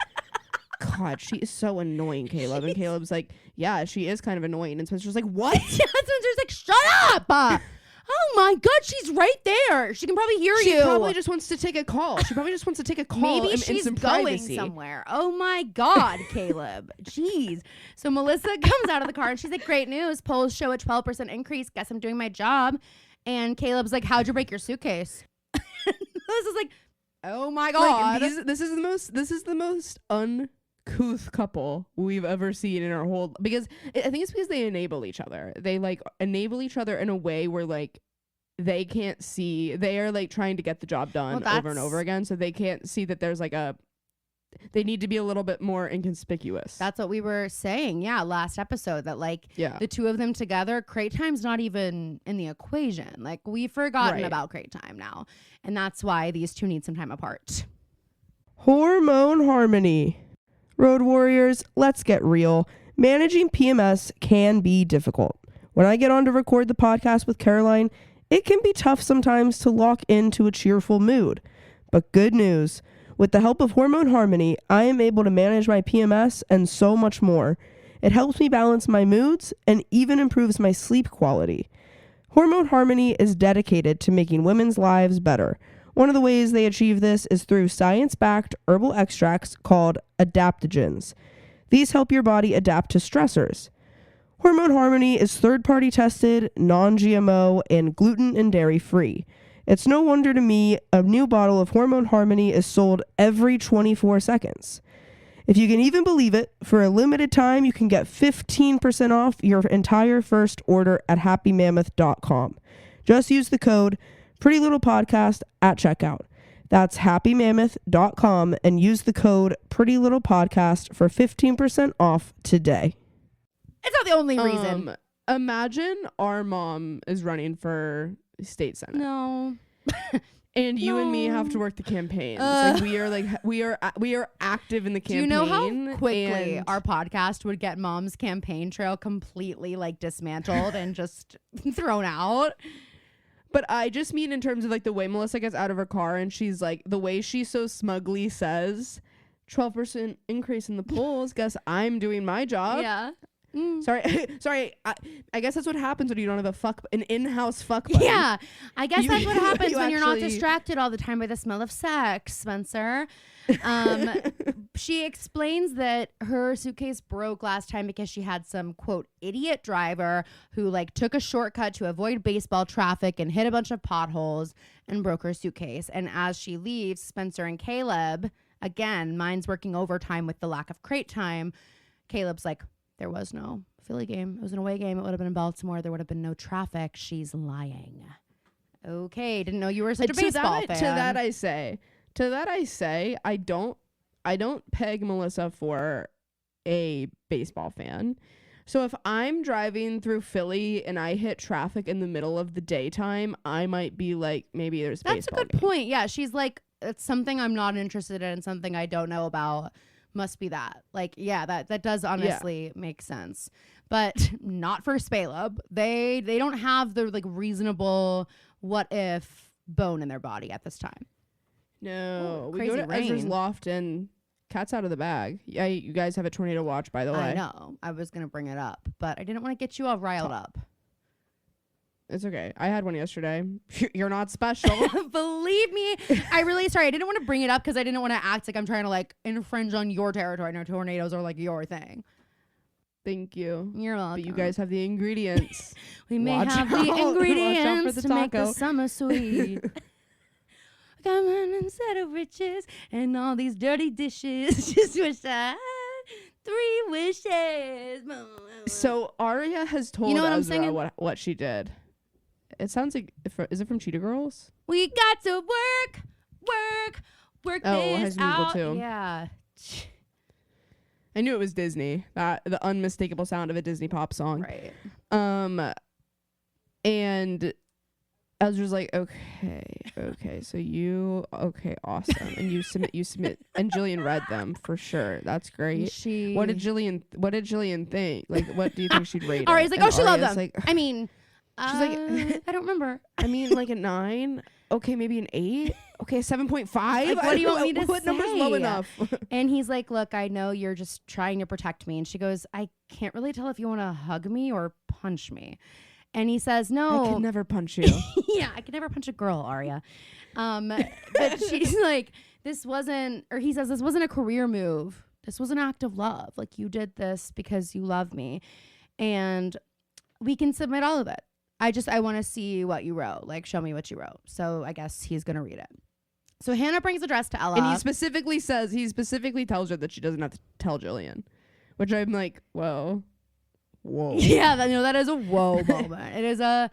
God, she is so annoying, Caleb. And Caleb's like, yeah, she is kind of annoying. And Spencer's like, what? Yeah, Spencer's like, shut up. Oh my God, she's right there. She can probably hear She you. probably just wants to take a call. She probably just wants to take a call. Maybe in she's some going privacy. somewhere. Oh my God, Caleb. Jeez. So Melissa comes out of the car and she's like, great news. Polls show a 12% increase. Guess I'm doing my job. And Caleb's like, how'd you break your suitcase? Melissa's like, oh my God. Like, this is the most uncouth couple we've ever seen in our whole, because I think it's because they enable each other. They like enable each other in a way where like they can't see, they are like trying to get the job done over and over again, so they can't see that there's like they need to be a little bit more inconspicuous. That's what we were saying, last episode, that like the two of them together, crate time's not even in the equation. Like, we've forgotten about crate time now, and that's why these two need some time apart. Hormone harmony. Road warriors, let's get real. Managing PMS can be difficult. When I get on to record the podcast with Caroline, it can be tough sometimes to lock into a cheerful mood. But good news, with the help of Hormone Harmony, I am able to manage my PMS and so much more. It helps me balance my moods and even improves my sleep quality. Hormone Harmony is dedicated to making women's lives better. One of the ways they achieve this is through science-backed herbal extracts called adaptogens. These help your body adapt to stressors. Hormone Harmony is third-party tested, non-GMO, and gluten and dairy-free. It's no wonder to me a new bottle of Hormone Harmony is sold every 24 seconds. If you can even believe it, for a limited time you can get 15% off your entire first order at happymammoth.com. Just use the code Pretty Little Podcast at checkout. That's happymammoth.com and use the code Pretty Little Podcast for 15% off today. It's not the only reason. Imagine our mom is running for state senate. No. And you and me have to work the campaigns. Like we are active in the campaign. Do you know how quickly our podcast would get Mom's campaign trail completely like dismantled and just thrown out? But I just mean in terms of like the way Melissa gets out of her car and she's like, the way she so smugly says 12% increase in the polls, guess I'm doing my job. Yeah. Sorry. I guess that's what happens when you don't have an in-house fuck buddy. Yeah. I guess that's what happens when you're not actually distracted all the time by the smell of sex, Spencer. She explains that her suitcase broke last time because she had some, quote, idiot driver who like took a shortcut to avoid baseball traffic and hit a bunch of potholes and broke her suitcase. And as she leaves, Spencer and Caleb, again, mine's working overtime with the lack of crate time. Caleb's like, there was no Philly game. It was an away game. It would have been in Baltimore. There would have been no traffic. She's lying. Okay, didn't know you were such a baseball fan. To that I say, I don't peg Melissa for a baseball fan. So if I'm driving through Philly and I hit traffic in the middle of the daytime, I might be like, maybe there's a baseball game. That's a good point. Yeah, she's like, it's something I'm not interested in, something I don't know about. Must be that. Like, yeah, that does honestly make sense. But not for Spaleb. They don't have the like reasonable what if bone in their body at this time. No. Ooh, we go to crazy Ezra's rain. loft and cat's out of the bag. Yeah, you guys have a tornado watch, by the way. I know. I was going to bring it up, but I didn't want to get you all riled up. It's okay. I had one yesterday. You're not special. Believe me. I didn't want to bring it up because I didn't want to act like I'm trying to like infringe on your territory. No, tornadoes are like your thing. Thank you. You're welcome. But you guys have the ingredients. We may Watch have out. the ingredients the to make the taco. summer sweet. Come on instead of riches and all these dirty dishes. Just wish I had 3 wishes. So Arya has told You know what I'm Ezra singing? what she did. It sounds like, is it from Cheetah Girls? We got to work Oh, this High School Musical out. too. Yeah. I knew it was Disney. That the unmistakable sound of a Disney pop song. Right. And Ezra's like, okay, so awesome. And you submit, and Jillian read them for sure. That's great. What did Jillian think? Like, what do you think she'd rate? All right, it? he's like, And she loved Arya's them. Like, I mean, she's like, I don't remember. I mean, like a 9. Okay, maybe an 8. Okay, a 7.5. Like, what do you want me to What number's low say? enough? And he's like, look, I know you're just trying to protect me. And she goes, I can't really tell if you want to hug me or punch me. And he says, no. I could never punch you. Yeah, I could never punch a girl, Arya. But she's like, he says, this wasn't a career move. This was an act of love. Like, you did this because you love me. And we can submit all of it. I want to see what you wrote. Like, show me what you wrote. So I guess he's going to read it. So Hannah brings the dress to Ella. And he specifically tells her that she doesn't have to tell Jillian. Which I'm like, whoa. Yeah, that is a whoa moment. It is a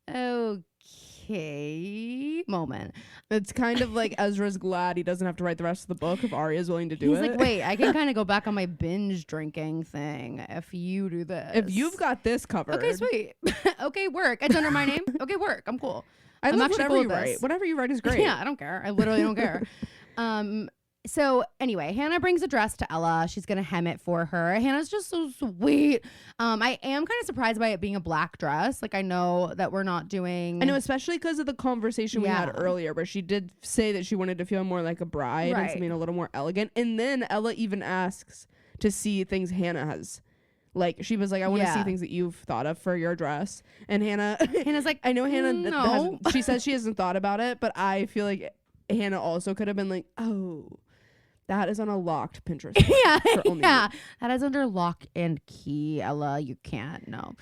okay moment. It's kind of like Ezra's glad he doesn't have to write the rest of the book if Arya's willing to do He's it. like, wait, I can kind of go back on my binge drinking thing if you do this. If you've got this covered. Okay, sweet. Okay, work. It's under my name. Okay, work. I'm cool. I'm actually whatever cool you with write. this. Whatever you write is great. Yeah, I don't care. I literally don't care. So anyway, Hannah brings a dress to Ella. She's going to hem it for her. Hannah's just so sweet. I am kind of surprised by it being a black dress. Like, I know that we're not doing... I know, especially because of the conversation we had earlier where she did say that she wanted to feel more like a bride and something a little more elegant. And then Ella even asks to see things Hannah has. Like, she was like, I want to see things that you've thought of for your dress. And Hannah's like, I know Hannah, no. she says she hasn't thought about it, but I feel like Hannah also could have been like, oh, that is on a locked Pinterest. Yeah. That is under lock and key, Ella. You can't. No.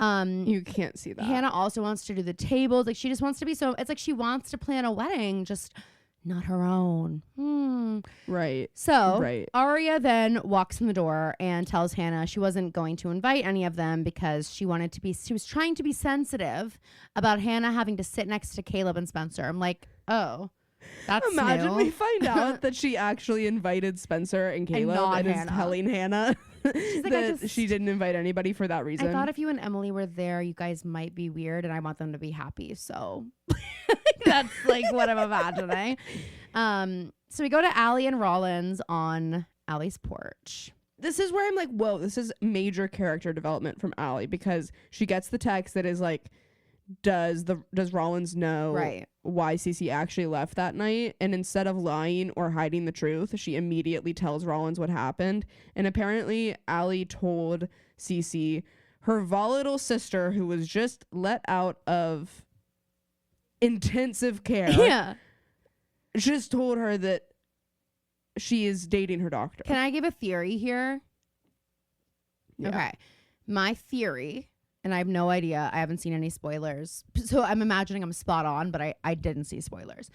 You can't see that. Hannah also wants to do the tables. Like, she just wants to be it's like she wants to plan a wedding, just not her own. Right. So Arya then walks in the door and tells Hannah she wasn't going to invite any of them because she was trying to be sensitive about Hannah having to sit next to Caleb and Spencer. I'm like, oh. That's Imagine new. we find out that she actually invited Spencer and Caleb and is telling Hannah that she didn't invite anybody for that reason. I thought if you and Emily were there, you guys might be weird and I want them to be happy. So that's like what I'm imagining. So we go to Allie and Rollins on Allie's porch. This is where I'm like, whoa, this is major character development from Allie because she gets the text that is like, does Rollins know why Cece actually left that night? And instead of lying or hiding the truth, she immediately tells Rollins what happened. And apparently Allie told Cece her volatile sister, who was just let out of intensive care, just told her that she is dating her doctor. Can I give a theory here? Yeah. Okay. My theory, and I have no idea. I haven't seen any spoilers. So I'm imagining I'm spot on, but I didn't see spoilers.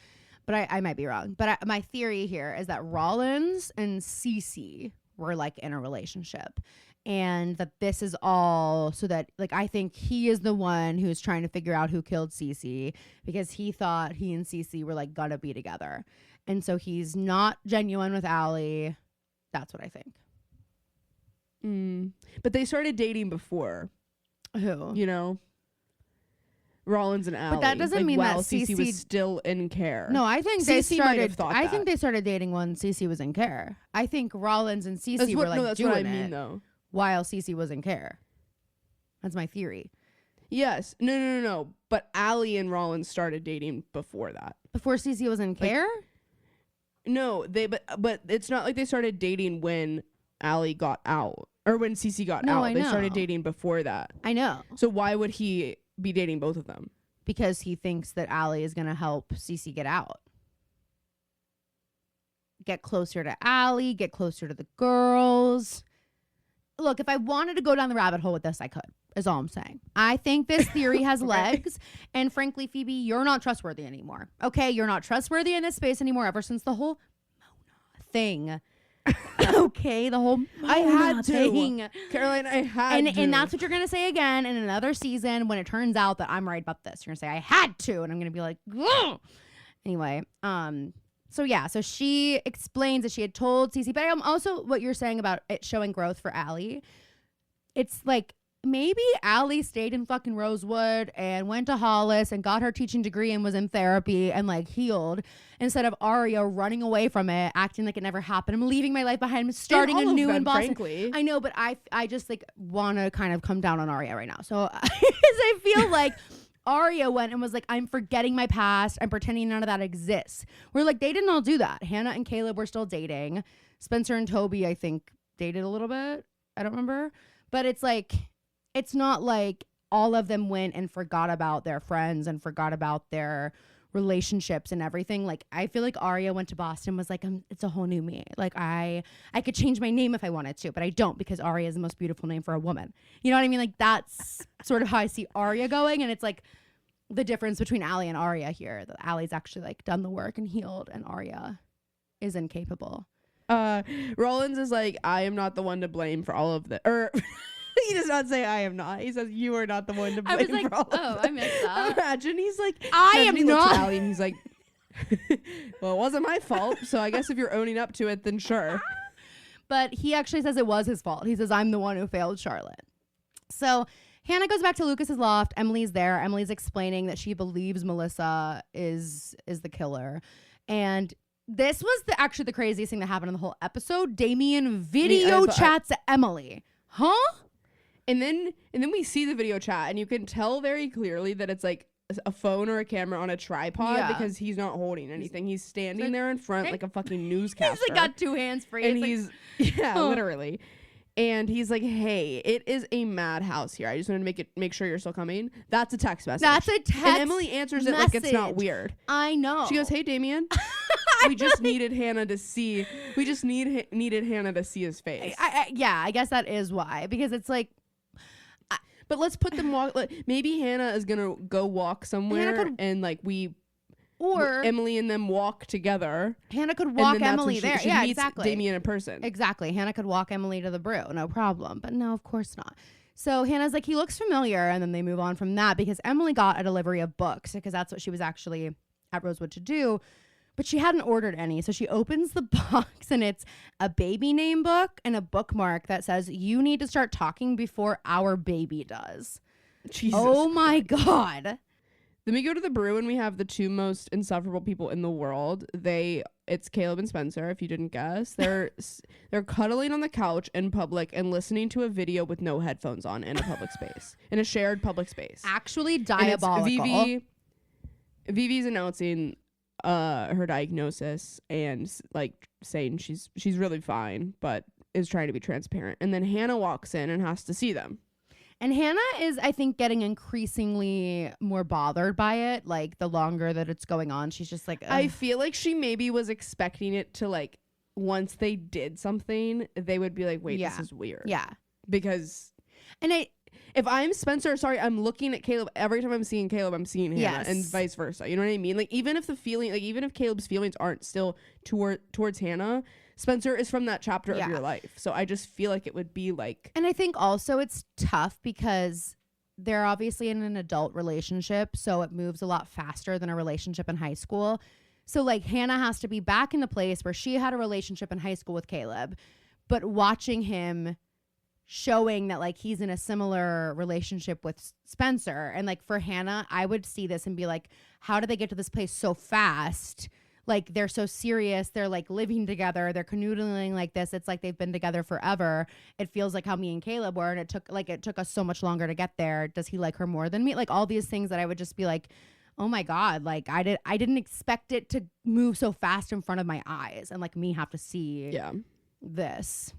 But I might be wrong. But my theory here is that Rollins and Cece were like in a relationship. And that this is all so that, like, I think he is the one who's trying to figure out who killed Cece because he thought he and Cece were like gonna be together. And so he's not genuine with Allie. That's what I think. But they started dating before. Who? You know, Rollins and Allie. But that doesn't mean that Cece Cece was still in care. No, I think Cece might have thought I that. think they started dating when Cece was in care. I think Rollins and Cece were like that's doing what I mean, it though. while Cece was in care. That's my theory. Yes. No. But Allie and Rollins started dating before that. Before Cece was in care? No, but it's not like they started dating when Allie got out or when Cece got No, out. I They know. started dating before that. I know. So why would he be dating both of them? Because he thinks that Allie is going to help Cece get out. Get closer to Allie, get closer to the girls. Look, if I wanted to go down the rabbit hole with this, I could, is all I'm saying. I think this theory has legs. And frankly, Phoebe, you're not trustworthy anymore. Okay, you're not trustworthy in this space anymore ever since the whole Mona thing. Okay, the whole Mona I had to. thing. Caroline, I had to. And that's what you're going to say again in another season when it turns out that I'm right about this. You're going to say, I had to. And I'm going to be like, ugh. Anyway, so yeah, so she explains that she had told Cece, but I'm also what you're saying about it showing growth for Allie. It's like maybe Allie stayed in fucking Rosewood and went to Hollis and got her teaching degree and was in therapy and like healed instead of Aria running away from it, acting like it never happened. I'm leaving my life behind. I'm starting a new in Boston. Frankly. I know, but I just like want to kind of come down on Aria right now. So I feel like Aria went and was like, I'm forgetting my past. I'm pretending none of that exists. We're like, they didn't all do that. Hannah and Caleb were still dating. Spencer and Toby, I think, dated a little bit. I don't remember. But it's like, it's not like all of them went and forgot about their friends and forgot about their relationships and everything. Like, I feel like Aria went to Boston and was like, it's a whole new me. Like, I could change my name if I wanted to, but I don't because Aria is the most beautiful name for a woman. You know what I mean? Like, that's sort of how I see Aria going. And it's like the difference between Allie and Aria here. That Allie's actually like done the work and healed, and Aria is incapable. Rollins is like, I am not the one to blame for all of the he does not say I am not. He says you are not the one to blame. I was like, for all oh, I missed that. Imagine he's like, I am he looks not. at Allie and he's like, well, it wasn't my fault. So I guess if you're owning up to it, then sure. But he actually says it was his fault. He says, I'm the one who failed Charlotte. So Hannah goes back to Lucas's loft. Emily's there. Emily's explaining that she believes Melissa is the killer. And this was actually the craziest thing that happened in the whole episode. Damien video chats Emily. Huh? And then we see the video chat and you can tell very clearly that it's like a phone or a camera on a tripod because he's not holding anything. He's standing there in front like a fucking newscaster. He's like got two hands free. And he's literally. And he's like, hey, it is a madhouse here. I just wanted to make sure you're still coming. That's a text message. That's a text And Emily answers it like it's not weird. I know. She goes, hey, Damien. We just needed Hannah to see. We just needed Hannah to see his face. I guess that is why. Because it's like. But let's put them walk. Maybe Hannah is going to go walk somewhere and like or Emily and them walk together. Hannah could walk Emily there. She meets exactly. Damien in person. Exactly. Hannah could walk Emily to the brew. No problem. But no, of course not. So Hannah's like, he looks familiar. And then they move on from that because Emily got a delivery of books because that's what she was actually at Rosewood to do. But she hadn't ordered any. So she opens the box and it's a baby name book and a bookmark that says, you need to start talking before our baby does. Jesus oh my God. Then we go to the brew and we have the two most insufferable people in the world. It's Caleb and Spencer, if you didn't guess. They're cuddling on the couch in public and listening to a video with no headphones on in a public space, in a shared public space. Actually diabolical. Vivi's announcing her diagnosis and like saying she's really fine, but is trying to be transparent. And then Hannah walks in and has to see them. And Hannah is, I think, getting increasingly more bothered by it. Like, the longer that it's going on, she's just like, ugh. I feel like she maybe was expecting it to, like, once they did something, they would be like, wait, this is weird. Yeah. Because if I'm Spencer, I'm looking at Caleb. Every time I'm seeing Caleb, I'm seeing Hannah and vice versa. You know what I mean? Like, even if Caleb's feelings aren't still towards Hannah, Spencer is from that chapter of your life. So I just feel like it would be like. And I think also it's tough because they're obviously in an adult relationship. So it moves a lot faster than a relationship in high school. So like Hannah has to be back in the place where she had a relationship in high school with Caleb, but watching him showing that like he's in a similar relationship with Spencer. And like for Hannah, I would see this and be like, how did they get to this place so fast? Like, they're so serious. They're like living together. They're canoodling like this. It's like they've been together forever. It feels like how me and Caleb were. And it took us so much longer to get there. Does he like her more than me? Like all these things that I would just be like, oh my God, like I didn't expect it to move so fast in front of my eyes and like me have to see this.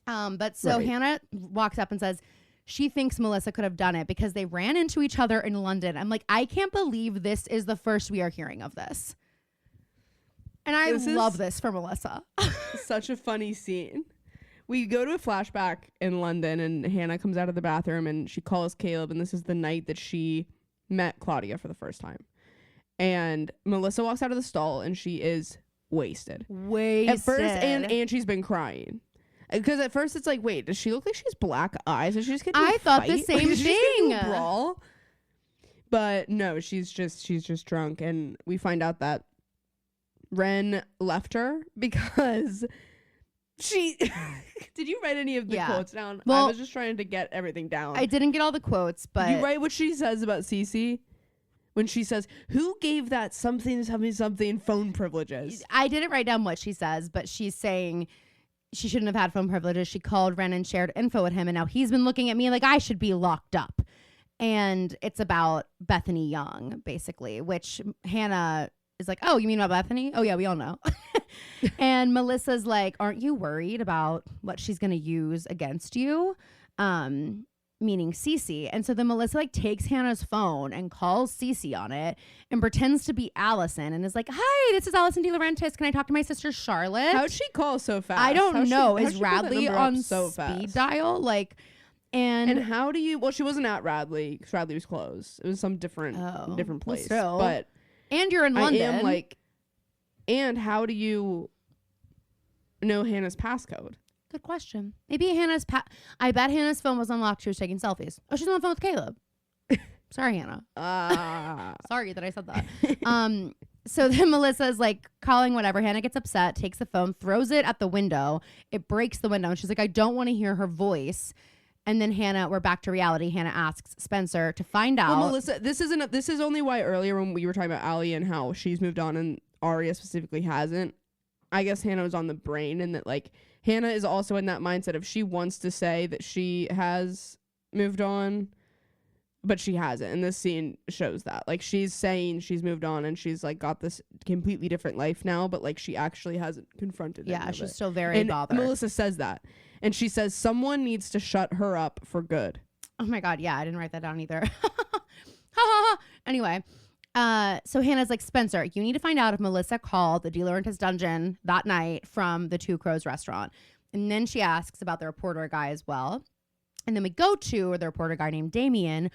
But so Hannah walks up and says she thinks Melissa could have done it because they ran into each other in London. I'm like, I can't believe this is the first we are hearing of this. And I love this for Melissa. Such a funny scene. We go to a flashback in London and Hannah comes out of the bathroom and she calls Caleb, and this is the night that she met Claudia for the first time. And Melissa walks out of the stall and she is wasted. At first, and she's been crying. Because at first it's like, wait, does she look like she has black eyes? Is she just getting I thought the same thing. Brawl? But no, she's just drunk, and we find out that Ren left her because she did you write any of the quotes down? Well, I was just trying to get everything down. I didn't get all the quotes, but did you write what she says about Cece when she says, who gave that something phone privileges? I didn't write down what she says, but she's saying she shouldn't have had phone privileges. She called Ren and shared info with him, and now he's been looking at me like I should be locked up. And it's about Bethany Young, basically, which Hannah is like, oh, you mean about Bethany? Oh, yeah, we all know. And Melissa's like, aren't you worried about what she's going to use against you? Meaning Cece. And so then Melissa like takes Hannah's phone and calls Cece on it and pretends to be Allison and is like, hi, this is Allison De Laurentiis. Can I talk to my sister Charlotte? How'd she call so fast? I don't know. Is Radley on so speed dial? Like, and how do you, well, she wasn't at Radley because Radley was closed. It was some different place. Well, but and you're in London. I am like, and how do you know Hannah's passcode? Good question. Maybe I bet Hannah's phone was unlocked. She was taking selfies. Oh, she's on the phone with Caleb. Sorry, Hannah. Sorry that I said that. So then Melissa's like calling whatever. Hannah gets upset, takes the phone, throws it at the window. It breaks the window. And she's like, I don't want to hear her voice. And then we're back to reality. Hannah asks Spencer to find out. Well, Melissa, this is only why earlier when we were talking about Allie and how she's moved on and Aria specifically hasn't. I guess Hannah was on the brain, and that like Hannah is also in that mindset of she wants to say that she has moved on, but she hasn't. And this scene shows that. Like, she's saying she's moved on and she's like got this completely different life now, but like she actually hasn't confronted it. Yeah, she's still very bothered. Melissa says that. And she says someone needs to shut her up for good. Oh my God, yeah, I didn't write that down either. Anyway, so Hannah's like, Spencer, you need to find out if Melissa called the De Laurentiis dungeon that night from the Two Crows restaurant. And then she asks about the reporter guy as well. And then we go to the reporter guy named Damien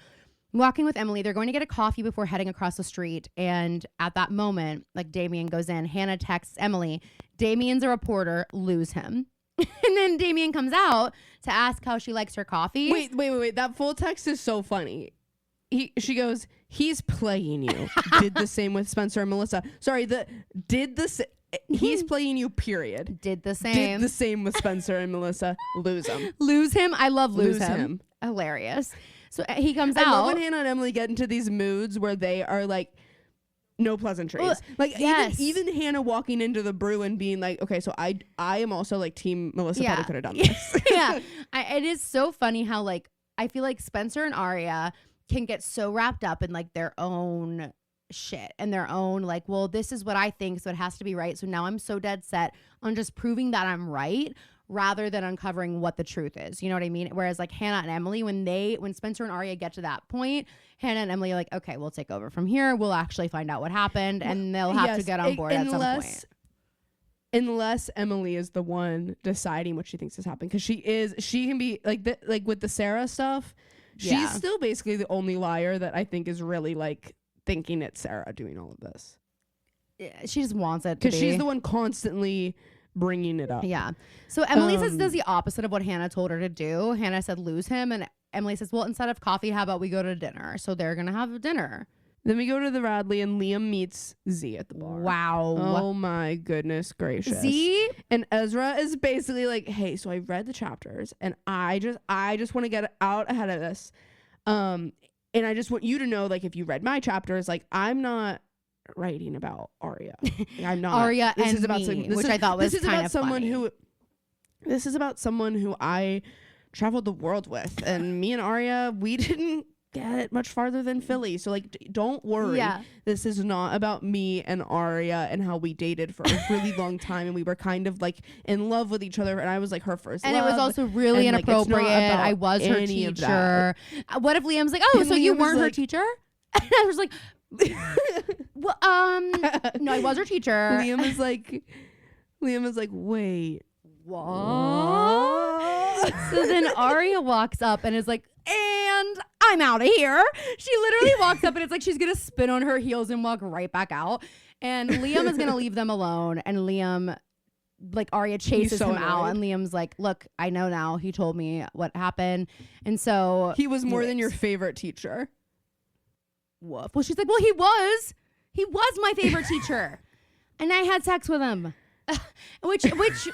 walking with Emily. They're going to get a coffee before heading across the street. And at that moment, like Damien goes in, Hannah texts Emily, Damien's a reporter, lose him. And then Damien comes out to ask how she likes her coffee. Wait. That full text is so funny. She goes, he's playing you. Did the same with Spencer and Melissa. Sorry, he's playing you, period. Did the same. Did the same with Spencer and Melissa. Lose him. Lose him. I love lose him. Hilarious. So he comes out. I love when Hannah and Emily get into these moods where they are like, no pleasantries. Like, yes. even Hannah walking into the brew and being like, okay, so I am also like team Melissa probably could have done this. Yeah. It is so funny how like, I feel like Spencer and Aria can get so wrapped up in like their own shit and their own like, well, this is what I think, so it has to be right. So now I'm so dead set on just proving that I'm right rather than uncovering what the truth is. You know what I mean? Whereas like Hannah and Emily, when Spencer and Aria get to that point, Hannah and Emily are like, okay, we'll take over from here. We'll actually find out what happened, and they'll have to get on board at some point. Unless Emily is the one deciding what she thinks has happened, because she can be like with the Sarah stuff. She's still basically the only liar that I think is really like thinking it's Sarah doing all of this. Yeah, she just wants it because she's the one constantly bringing it up. Yeah. So Emily does the opposite of what Hannah told her to do. Hannah said lose him, and Emily says, well, instead of coffee, how about we go to dinner? So they're gonna have dinner. Then we go to the Radley, and Liam meets Z at the bar. Wow. Oh my goodness gracious. Z and Ezra is basically like, hey, so I read the chapters and I just want to get out ahead of this. And I just want you to know, like, if you read my chapters, like, I'm not writing about Aria. I'm not. Aria and me, which I thought was kind of funny. This is about someone who I traveled the world with, and me and Aria, we didn't get much farther than Philly. So like, don't worry. Yeah. This is not about me and Aria and how we dated for a really long time, and we were kind of like in love with each other, and I was like her first and love. it was also really and, like, it's not inappropriate. about I was her any of teacher. What if Liam's like, oh, And so you Liam was weren't her like- teacher? And I was like, well, no, I was her teacher. Liam is like, wait, What? So then Aria walks up and is like, and I'm out of here. She literally walks up and it's like she's gonna spin on her heels and walk right back out. And Liam is gonna leave them alone. And Liam, like, Aria chases so him out, annoyed. and Liam's like, look, I know now. He told me what happened. And so he was more than your leaves. favorite teacher. Woof. Well, she's like, well, he was my favorite teacher, and I had sex with him. which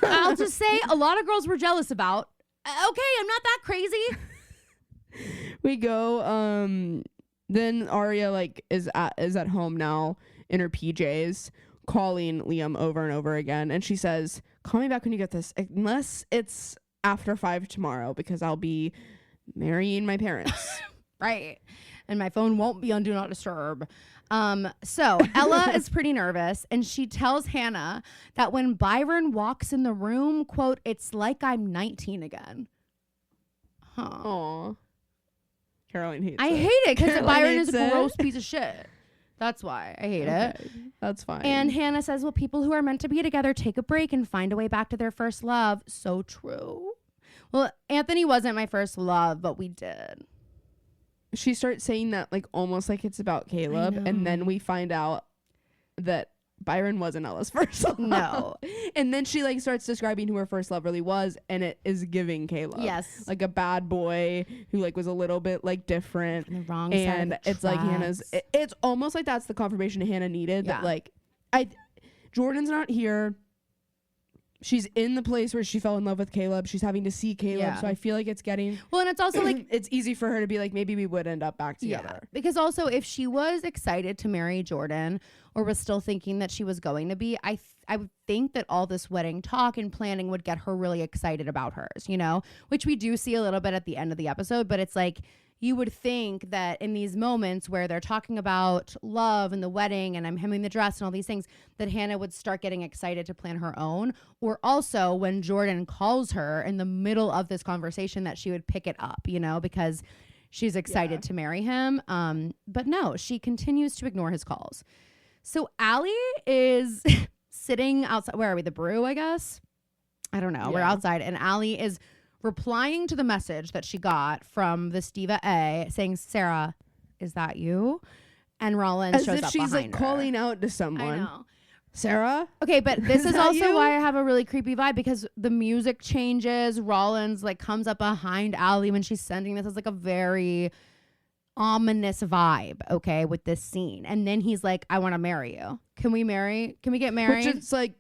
I'll just say a lot of girls were jealous about. Okay, I'm not that crazy. We go, then Aria like is at home now in her PJs, calling Liam over and over again, and she says, call me back when you get this, unless it's after 5 tomorrow, because I'll be marrying my parents. Right. And my phone won't be on Do Not Disturb. So Ella is pretty nervous, and she tells Hannah that when Byron walks in the room, quote, it's like I'm 19 again. Huh. Aw. Caroline hates I it. hate it because Caroline Byron is hates a it. gross piece of shit. That's why I hate it. Okay, that's fine. And Hannah says, well, people who are meant to be together take a break and find a way back to their first love. So true. Well, Anthony wasn't my first love, but we did. she starts saying that like almost like it's about Caleb, and then we find out that Byron wasn't Ella's first love. No. And then she like starts describing who her first love really was, and it is giving Caleb. Yes. Like a bad boy who like was a little bit like different. From the wrong And side of the it's like Hannah's tracks. it's almost like that's the confirmation Hannah needed, Yeah. that like Jordan's not here. She's in the place where she fell in love with Caleb. She's having to see Caleb. Yeah. So I feel like it's getting Well, and it's also like, it's easy for her to be like, maybe we would end up back yeah, together. because also if she was excited to marry Jordan or was still thinking that she was going to be, I would think that all this wedding talk and planning would get her really excited about hers, you know, which we do see a little bit at the end of the episode. But it's like, you would think that in these moments where they're talking about love and the wedding and I'm hemming the dress and all these things, that Hannah would start getting excited to plan her own. Or also when Jordan calls her in the middle of this conversation, that she would pick it up, you know, because she's excited to marry him. But no, she continues to ignore his calls. So Allie is sitting outside. Where are we? The Brew, I guess. I don't know. Yeah. We're outside, and Allie is replying to the message that she got from the Steva A saying, Sarah, is that you? And Rollins As shows if up she's like behind her. calling out to I someone. know. Sarah? Okay, but this Is is that also you? why I have a really creepy vibe, because the music changes. Rollins like comes up behind Allie when she's sending this. It's like a very ominous vibe, okay, with this scene. And then he's like, I want to marry you. Can we get married? Which is like,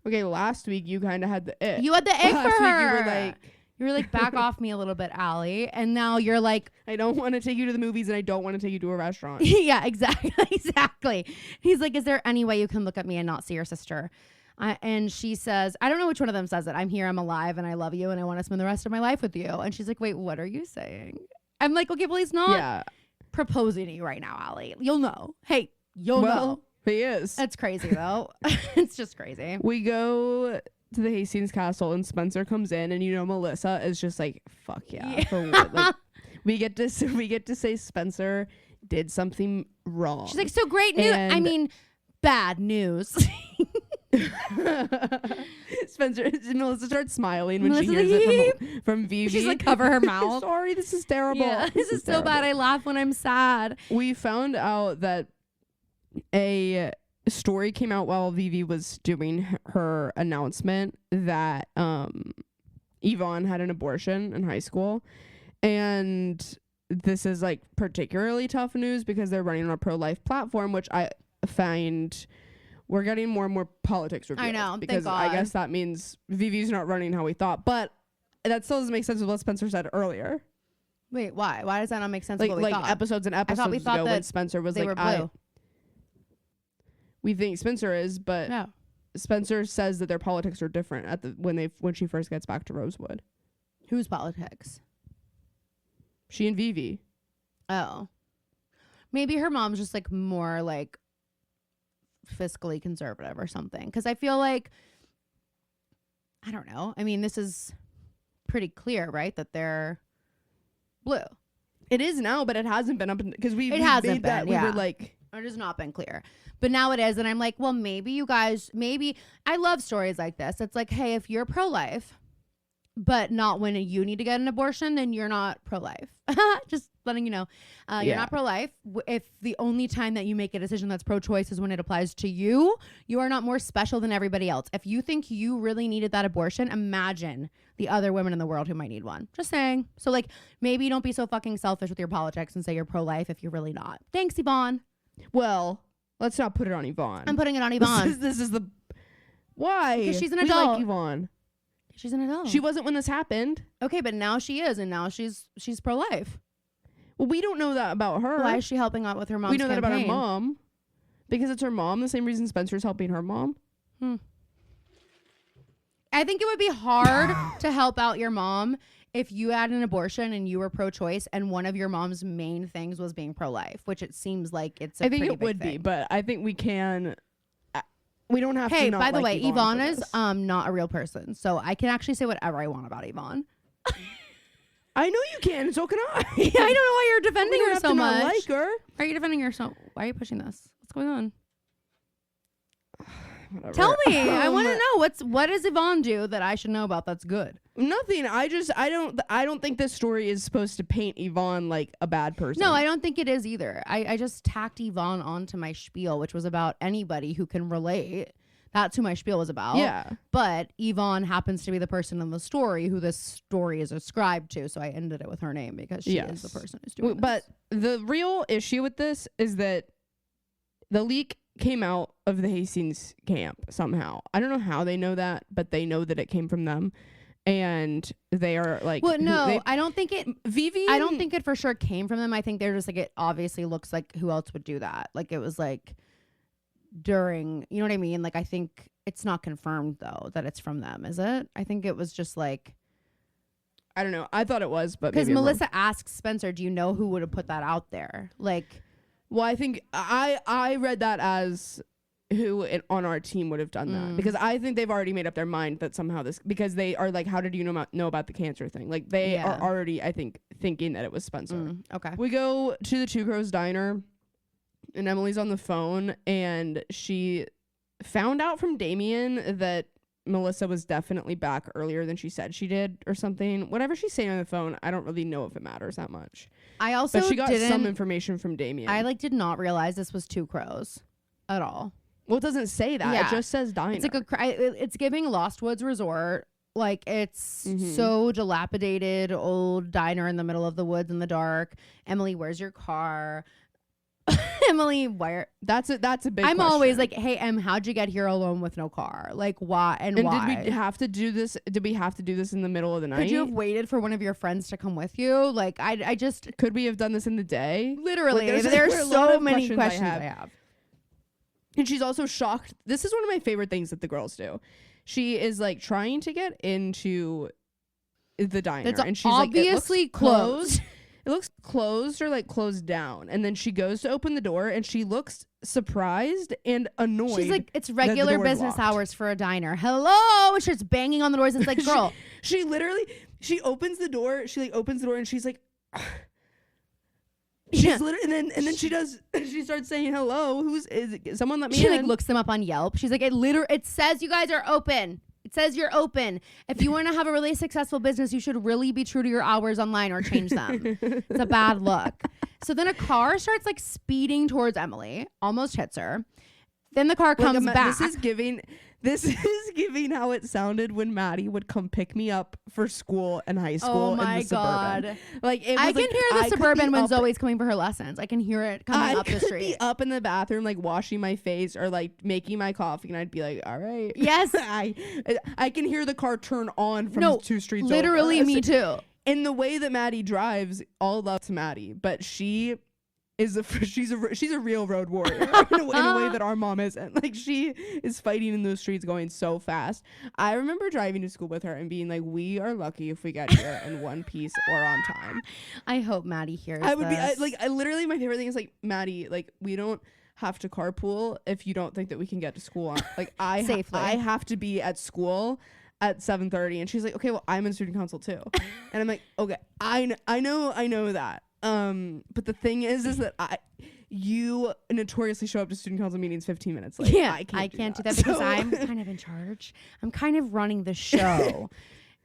okay, last week you kind of had the ick. You had the egg Last for week her. You were like, back off me a little bit, Allie. And now you're like, I don't want to take you to the movies and I don't want to take you to a restaurant. yeah, exactly. He's like, is there any way you can look at me and not see your sister? And she says, I don't know which one of them says it. I'm here, I'm alive, and I love you, and I want to spend the rest of my life with you. And she's like, wait, what are you saying? I'm like, okay, well, he's not proposing to you right now, Allie. You'll know. Hey, you'll know. He is. That's crazy, though. It's just crazy. We go to the Hastings Castle and Spencer comes in, and you know Melissa is just like, fuck yeah. For what? Like, we get to say Spencer did something wrong. She's like, so great news. I mean, bad news. Melissa starts smiling when Melissa's she hears like, it from Phoebe. She's like, cover her mouth. Sorry, this is terrible. Yeah, this is so bad. I laugh when I'm sad. We found out that a story came out while Vivi was doing her announcement that Yvonne had an abortion in high school, and this is like particularly tough news because they're running on a pro-life platform, which I find we're getting more and more politics revealed. I know, because thank I God. guess that means Vivi's not running how we thought, but that still doesn't make sense with what Spencer said earlier. Wait, why? Why does that not make sense? Like What we thought? episodes and episodes we thought ago when that Spencer was they like, were blue. we think Spencer is, but No. Spencer says that their politics are different at the when she first gets back to Rosewood. Whose politics? She and Vivi. Oh. Maybe her mom's just like more like fiscally conservative or something. Because I feel like, I don't know. I mean, this is pretty clear, right? That they're blue. It is now, but it hasn't been up because we hasn't made that. been, We were yeah. like, It has not been clear. But now it is. And I'm like, well, maybe you guys, I love stories like this. It's like, hey, if you're pro-life, but not when you need to get an abortion, then you're not pro-life. Just letting you know. You're not pro-life. If the only time that you make a decision that's pro-choice is when it applies to you, you are not more special than everybody else. If you think you really needed that abortion, imagine the other women in the world who might need one. Just saying. So like, maybe don't be so fucking selfish with your politics and say you're pro-life if you're really not. Thanks, Yvonne. well, let's not put it on Yvonne. I'm putting it on Yvonne. This is the why Because she's an we adult. like Yvonne. She's an adult. She wasn't when this happened. Okay, but now she is, and now she's pro-life. Well, we don't know that about her. Why is she helping out with her mom's We know that about her campaign? mom because it's her mom. The same reason Spencer's helping her mom. I think it would be hard to help out your mom if you had an abortion and you were pro-choice and one of your mom's main things was being pro-life, which it seems like it's a I think pretty it big would be, thing. but I think we can. We don't have to. Hey, not by the like way, Yvonne Yvonne for is this. not a real person, so I can actually say whatever I want about Yvonne. I know you can. So can I. I don't know why you're defending We don't her have so to not much. like her. Why are you defending her so? Why are you pushing this? What's going on? Whatever. Tell me. I want to know what does Yvonne do that I should know about that's good? Nothing. I don't think this story is supposed to paint Yvonne like a bad person. No, I don't think it is either. I just tacked Yvonne onto my spiel, which was about anybody who can relate. That's who my spiel was about. Yeah. But Yvonne happens to be the person in the story who this story is ascribed to. So I ended it with her name because she is the person who's doing But this. the real issue with this is that the leak came out of the Hastings camp somehow. I don't know how they know that, but they know that it came from them. And they are like, Well, no, I don't think it. Vivi. I don't think it for sure came from them. I think they're just like, it obviously looks like who else would do that. Like it was like during, you know what I mean? Like I think it's not confirmed though that it's from them, is it? I think it was just like, I don't know. I thought it was, but because maybe I'm wrong. Melissa asked Spencer, do you know who would have put that out there? Like, Well, I think I read that as who on our team would have done that, because I think they've already made up their mind that somehow this, because they are like, how did you know about the cancer thing? Like they are already, I think, thinking that it was Spencer. Okay. We go to the Two Crows Diner and Emily's on the phone and she found out from Damien that Melissa was definitely back earlier than she said she did or something. Whatever she's saying on the phone, I don't really know if it matters that much. I also But she got some information from Damien. I did not realize this was Two Crows at all. Well, it doesn't say that. Yeah. It just says diner. It's like it's giving Lost Woods Resort. Like it's so dilapidated, old diner in the middle of the woods in the dark. Emily, where's your car? Emily, where? That's a big I'm question. always like, hey, how'd you get here alone with no car? Like why and why? Did we have to do this? Did we have to do this in the middle of the night? Could you have waited for one of your friends to come with you? Like I just Could we have done this in the day? literally Like, there's a lot so of many I questions I have. And she's also shocked. This is one of my favorite things that the girls do. She is like trying to get into the diner, It's and she's obviously like, it looks closed. It looks closed or like closed down. And then she goes to open the door and she looks surprised and annoyed. She's like, it's that the regular door is business locked. hours for a diner. Hello. She starts banging on the doors. It's like, girl. She literally, she opens the door. She like opens the door and she's like, she's literally, and then she starts saying, hello, is it? Someone let me She in. like looks them up on Yelp. She's like, it says you guys are open. It says you're open. If you want to have a really successful business, you should really be true to your hours online or change them. It's a bad look. So then a car starts like speeding towards Emily, almost hits her. Then the car comes back. This is giving how it sounded when Maddie would come pick me up for school and high school. Oh my in the Suburban. God. Like it was I can like, hear the I could Suburban be when up- Zoe's coming for her lessons. I can hear it coming up the I could street. be up in the bathroom like washing my face or like making my coffee, and I'd be like, all right. Yes. I can hear the car turn on from No, 2 streets literally over. me too. In the way that Maddie drives, all love to Maddie, but she she's a real road warrior in a way that our mom isn't. Like, she is fighting in those streets going so fast. I remember driving to school with her and being like, we are lucky if we get here in one piece or on time. I hope Maddie hears I would this. be I literally, my favorite thing is like, Maddie, like, we don't have to carpool if you don't think that we can get to school on like Safely. I have to be at school at 7:30, and she's like, okay, well, I'm in student council too. And I'm like, okay, I know that. But the thing is that you notoriously show up to student council meetings 15 minutes late. Yeah, I can't do that because I'm kind of in charge. I'm kind of running the show.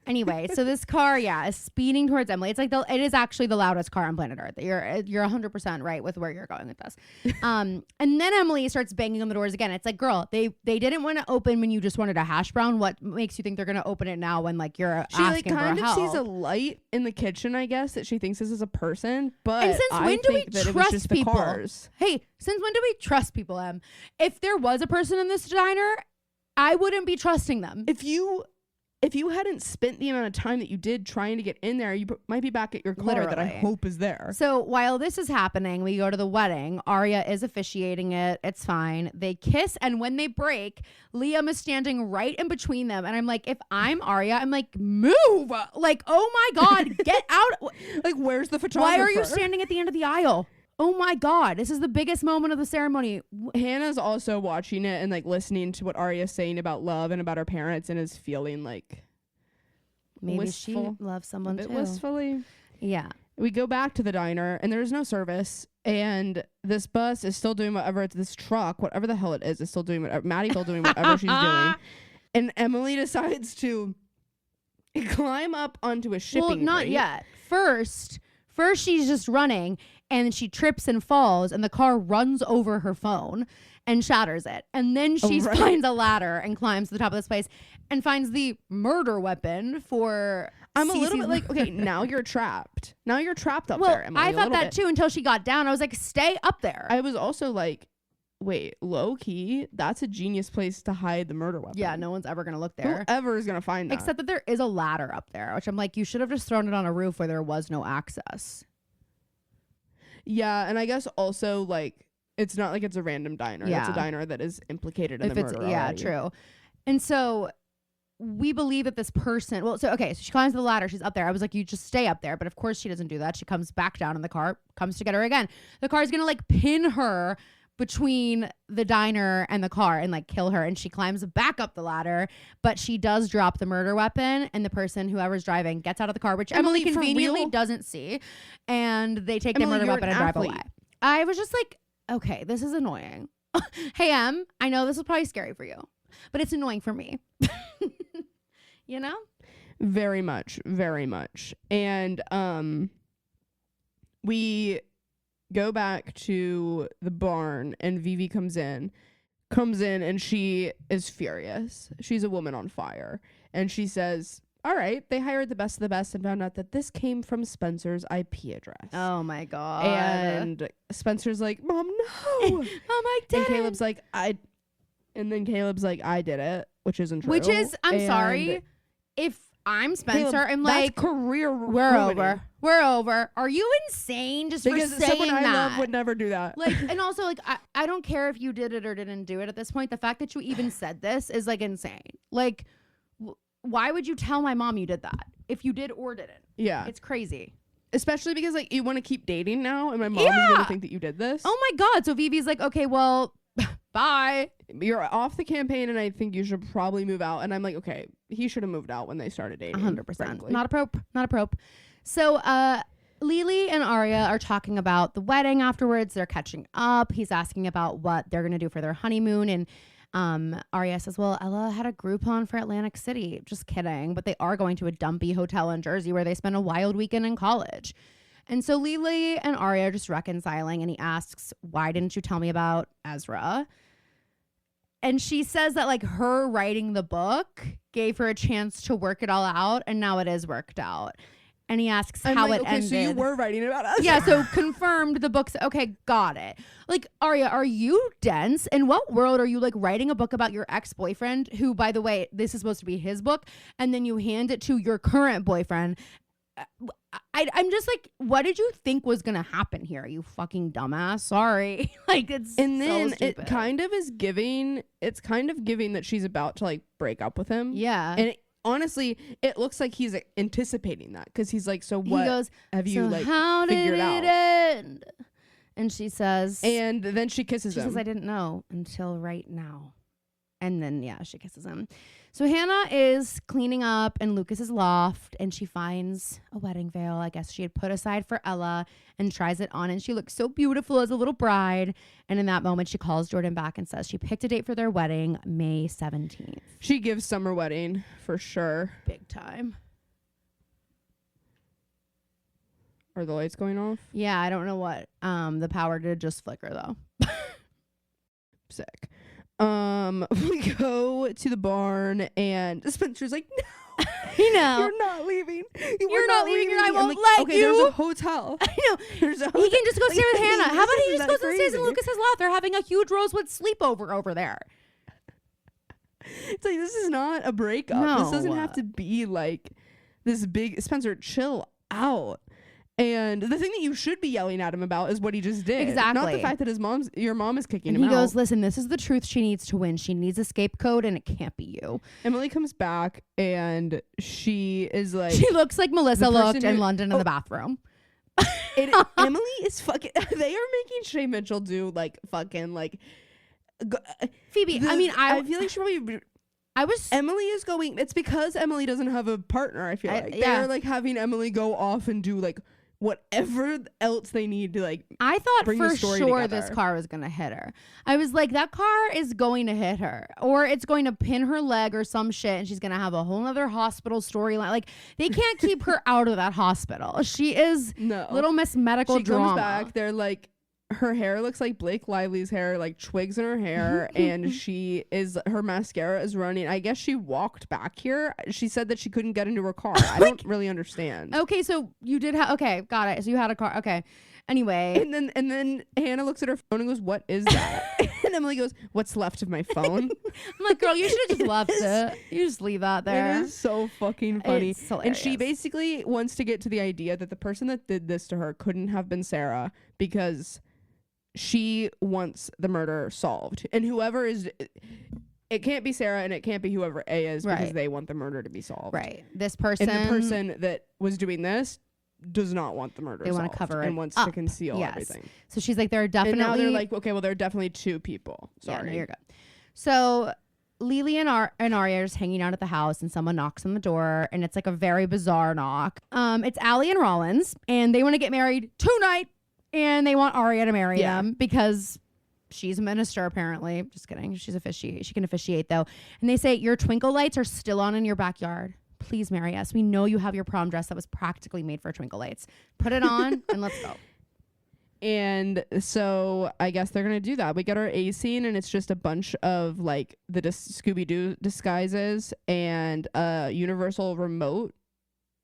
Anyway, so this car, is speeding towards Emily. It's like it is actually the loudest car on planet Earth. You're 100% right with where you're going with this. And then Emily starts banging on the doors again. It's like, girl, they didn't want to open when you just wanted a hash brown. What makes you think they're gonna open it now when like you're asking for help? She kind of sees a light in the kitchen, I guess, that she thinks this is a person. But and since when do we trust people? Cars. Hey, since when do we trust people? If there was a person in this diner, I wouldn't be trusting them. If you hadn't spent the amount of time that you did trying to get in there, you might be back at your car Literally. that I hope is there. So while this is happening, we go to the wedding. Aria is officiating it. It's fine. They kiss, and when they break, Liam is standing right in between them. And I'm like, if I'm Aria, I'm like, move! Like, oh my God, get out! Like, where's the photographer? Why are you standing at the end of the aisle? Oh my God, this is the biggest moment of the ceremony. Hannah's also watching it and like listening to what Arya's saying about love and about her parents, and is feeling like maybe wistful, she loves someone a bit too. Wistfully. Yeah. We go back to the diner and there's no service, and this bus is still doing whatever this truck, whatever the hell it is still doing whatever. Maddie's still doing whatever she's doing, and Emily decides to climb up onto a shipping. Well, not crate. yet. First she's just running. And she trips and falls, and the car runs over her phone and shatters it. And then she finds a ladder and climbs to the top of this place and finds the murder weapon for I'm Cece's a little bit like, okay, now you're trapped. Now you're trapped up well, there, Emily. I thought that too until she got down. I was like, stay up there. I was also like, wait, low key, that's a genius place to hide the murder weapon. Yeah, no one's ever going to look there. Whoever is going to find that. Except that there is a ladder up there, which I'm like, you should have just thrown it on a roof where there was no access. Yeah, and I guess also, like, it's not like it's a random diner. Yeah. It's a diner that is implicated in the murder already. Yeah, true. And so we believe that this person... Well, so she climbs the ladder. She's up there. I was like, you just stay up there. But of course she doesn't do that. She comes back down in the car, comes to get her again. The car's going to, like, pin her between the diner and the car and, like, kill her. And she climbs back up the ladder. But she does drop the murder weapon. And the person, whoever's driving, gets out of the car, which Emily conveniently doesn't see. And they take the murder weapon and drive away. I was just like, okay, this is annoying. Hey, I know this is probably scary for you, but it's annoying for me. You know? Very much, very much. And we go back to the barn, and Vivi comes in and she is furious. She's a woman on fire. And she says, all right, they hired the best of the best and found out that this came from Spencer's IP address. Oh my God. And Spencer's like, Mom, no. Mom, I did. And Caleb's like, I did it, which isn't true. Which is, I'm sorry, if I'm Spencer, Caleb, I'm like, career we're over. We're over. Are you insane just because for saying someone I that? love would never do that. Like, and also, like, I don't care if you did it or didn't do it at this point. The fact that you even said this is, like, insane. Like, why would you tell my mom you did that if you did or didn't? Yeah. It's crazy. Especially because, like, you want to keep dating now, and my mom is going to think that you did this. Oh, my God. So Vivi's like, okay, well, bye. You're off the campaign, and I think you should probably move out. And I'm like, okay, he should have moved out when they started dating. 100%. Not a probe. So, Lily and Aria are talking about the wedding afterwards. They're catching up. He's asking about what they're going to do for their honeymoon. And Aria says, well, Ella had a Groupon for Atlantic City. Just kidding. But they are going to a dumpy hotel in Jersey where they spent a wild weekend in college. And so Lily and Aria are just reconciling, and he asks, why didn't you tell me about Ezra? And she says that, like, her writing the book gave her a chance to work it all out, and now it is worked out. And he asks how it ended. So you were writing about Ezra. Yeah, so confirmed the book's okay, got it. Like, Aria, are you dense? In what world are you, like, writing a book about your ex-boyfriend, who, by the way, this is supposed to be his book, and then you hand it to your current boyfriend, I'm just like, what did you think was gonna happen here? You fucking dumbass. Sorry. Like, it's and so then stupid. it kind of is giving. It's kind of giving that she's about to like break up with him. Yeah. And honestly, it looks like he's anticipating that because he's like, so what? He goes, have you so like how did figured it out? end? And she says, And then she kisses she him. says, I didn't know until right now. And then, yeah, she kisses him. So Hannah is cleaning up in Lucas's loft, and she finds a wedding veil, I guess she had put aside for Ella, and tries it on, and she looks so beautiful as a little bride. And in that moment, she calls Jordan back and says she picked a date for their wedding, May 17th. She gives summer wedding for sure. Big time. Are the lights going off? Yeah, I don't know what. The power did just flicker, though. Sick. We go to the barn and Spencer's like, no, You know. you're not leaving. You're not leaving, and I I'm won't like, let okay, you. there's a hotel. I know. There's a hotel. He can just go stay with Hannah. How about he just goes and stays in crazy? Lucas's loft? They're having a huge Rosewood sleepover over there. It's like, this is not a breakup. No. This doesn't have to be like this big. Spencer, chill out. And the thing that you should be yelling at him about is what he just did. Not Exactly. the fact that your mom is kicking And him he out. goes, listen, this is the truth she needs to win. She needs a scapegoat, and it can't be you. Emily comes back and she is like, She looks like Melissa the person looked in who- London in the bathroom. Emily is fucking. They are making Shay Mitchell do like fucking like. Phoebe, I mean, I feel like she probably. I was... Emily is going. It's because Emily doesn't have a partner. I feel like yeah. they're like having Emily go off and do like whatever else they need to like. I thought bring the for story sure this together. car was going to hit her. I was like, that car is going to hit her, or it's going to pin her leg or some shit, and she's going to have a whole other hospital storyline. Like, they can't keep her out of that hospital. She is No. Little Miss Medical She Drama. comes back. They're like. Her hair looks like Blake Lively's hair, like twigs in her hair, and her mascara is running. I guess she walked back here. She said that she couldn't get into her car. I don't really understand. Okay, so you did have... Okay, got it. So you had a car. Okay. Anyway. And then Hannah looks at her phone and goes, "What is that?" And Emily goes, "What's left of my phone?" I'm like, girl, you should have just left it. You just leave that there. It is so fucking funny. It's And she hilarious. basically wants to get to the idea that the person that did this to her couldn't have been Sarah because she wants the murder solved. And whoever is... It can't be Sarah and it can't be whoever A is because Right. they want the murder to be solved. Right. This person... And the person that was doing this does not want the murder They solved. want to cover it and wants up. to conceal Yes. everything. So she's like, there are definitely... And now they're like, okay, well, there are definitely two people. Yeah, Sorry. no, you're good. So Lily and Arya are just hanging out at the house, and someone knocks on the door, and it's like a very bizarre knock. It's Allie and Rollins, and they want to get married tonight, and they want Arya to marry them because she's a minister, apparently. Just kidding. She can officiate, though. And they say, your twinkle lights are still on in your backyard. Please marry us. We know you have your prom dress that was practically made for twinkle lights. Put it on and let's go. And so I guess they're going to do that. We get our A scene, and it's just a bunch of like the Scooby-Doo disguises and a Universal remote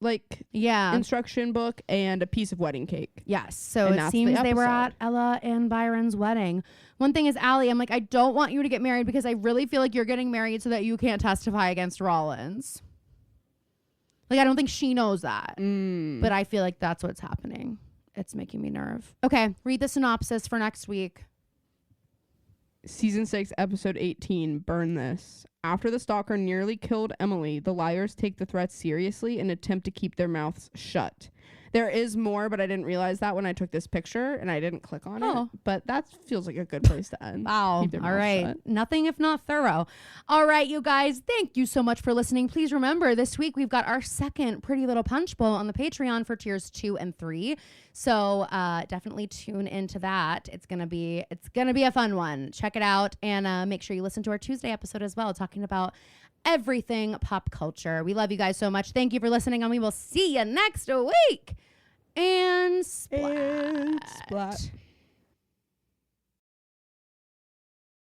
like instruction book and a piece of wedding cake. Yes. So And it that's seems the they were at episode. Ella and Byron's wedding. One thing is, Allie, I'm like, I don't want you to get married because I really feel like you're getting married so that you can't testify against Rollins. Like, I don't think she knows that. But I feel like that's what's happening. It's making me nerve. Okay, read the synopsis for next week. Season 6, episode 18, Burn This. After the stalker nearly killed Emily, the liars take the threat seriously and attempt to keep their mouths shut. There is more, but I didn't realize that when I took this picture, and I didn't click on it. But that feels like a good place to end. Wow. Keep their All mouths right. shut. Nothing if not thorough. All right, you guys. Thank you so much for listening. Please remember, this week we've got our second Pretty Little Punch Bowl on the Patreon for tiers 2 and 3. So definitely tune into that. It's gonna be a fun one. Check it out, and make sure you listen to our Tuesday episode as well, talking about everything pop culture. We love you guys so much. Thank you for listening, and we will see you next week. And splat. And splat.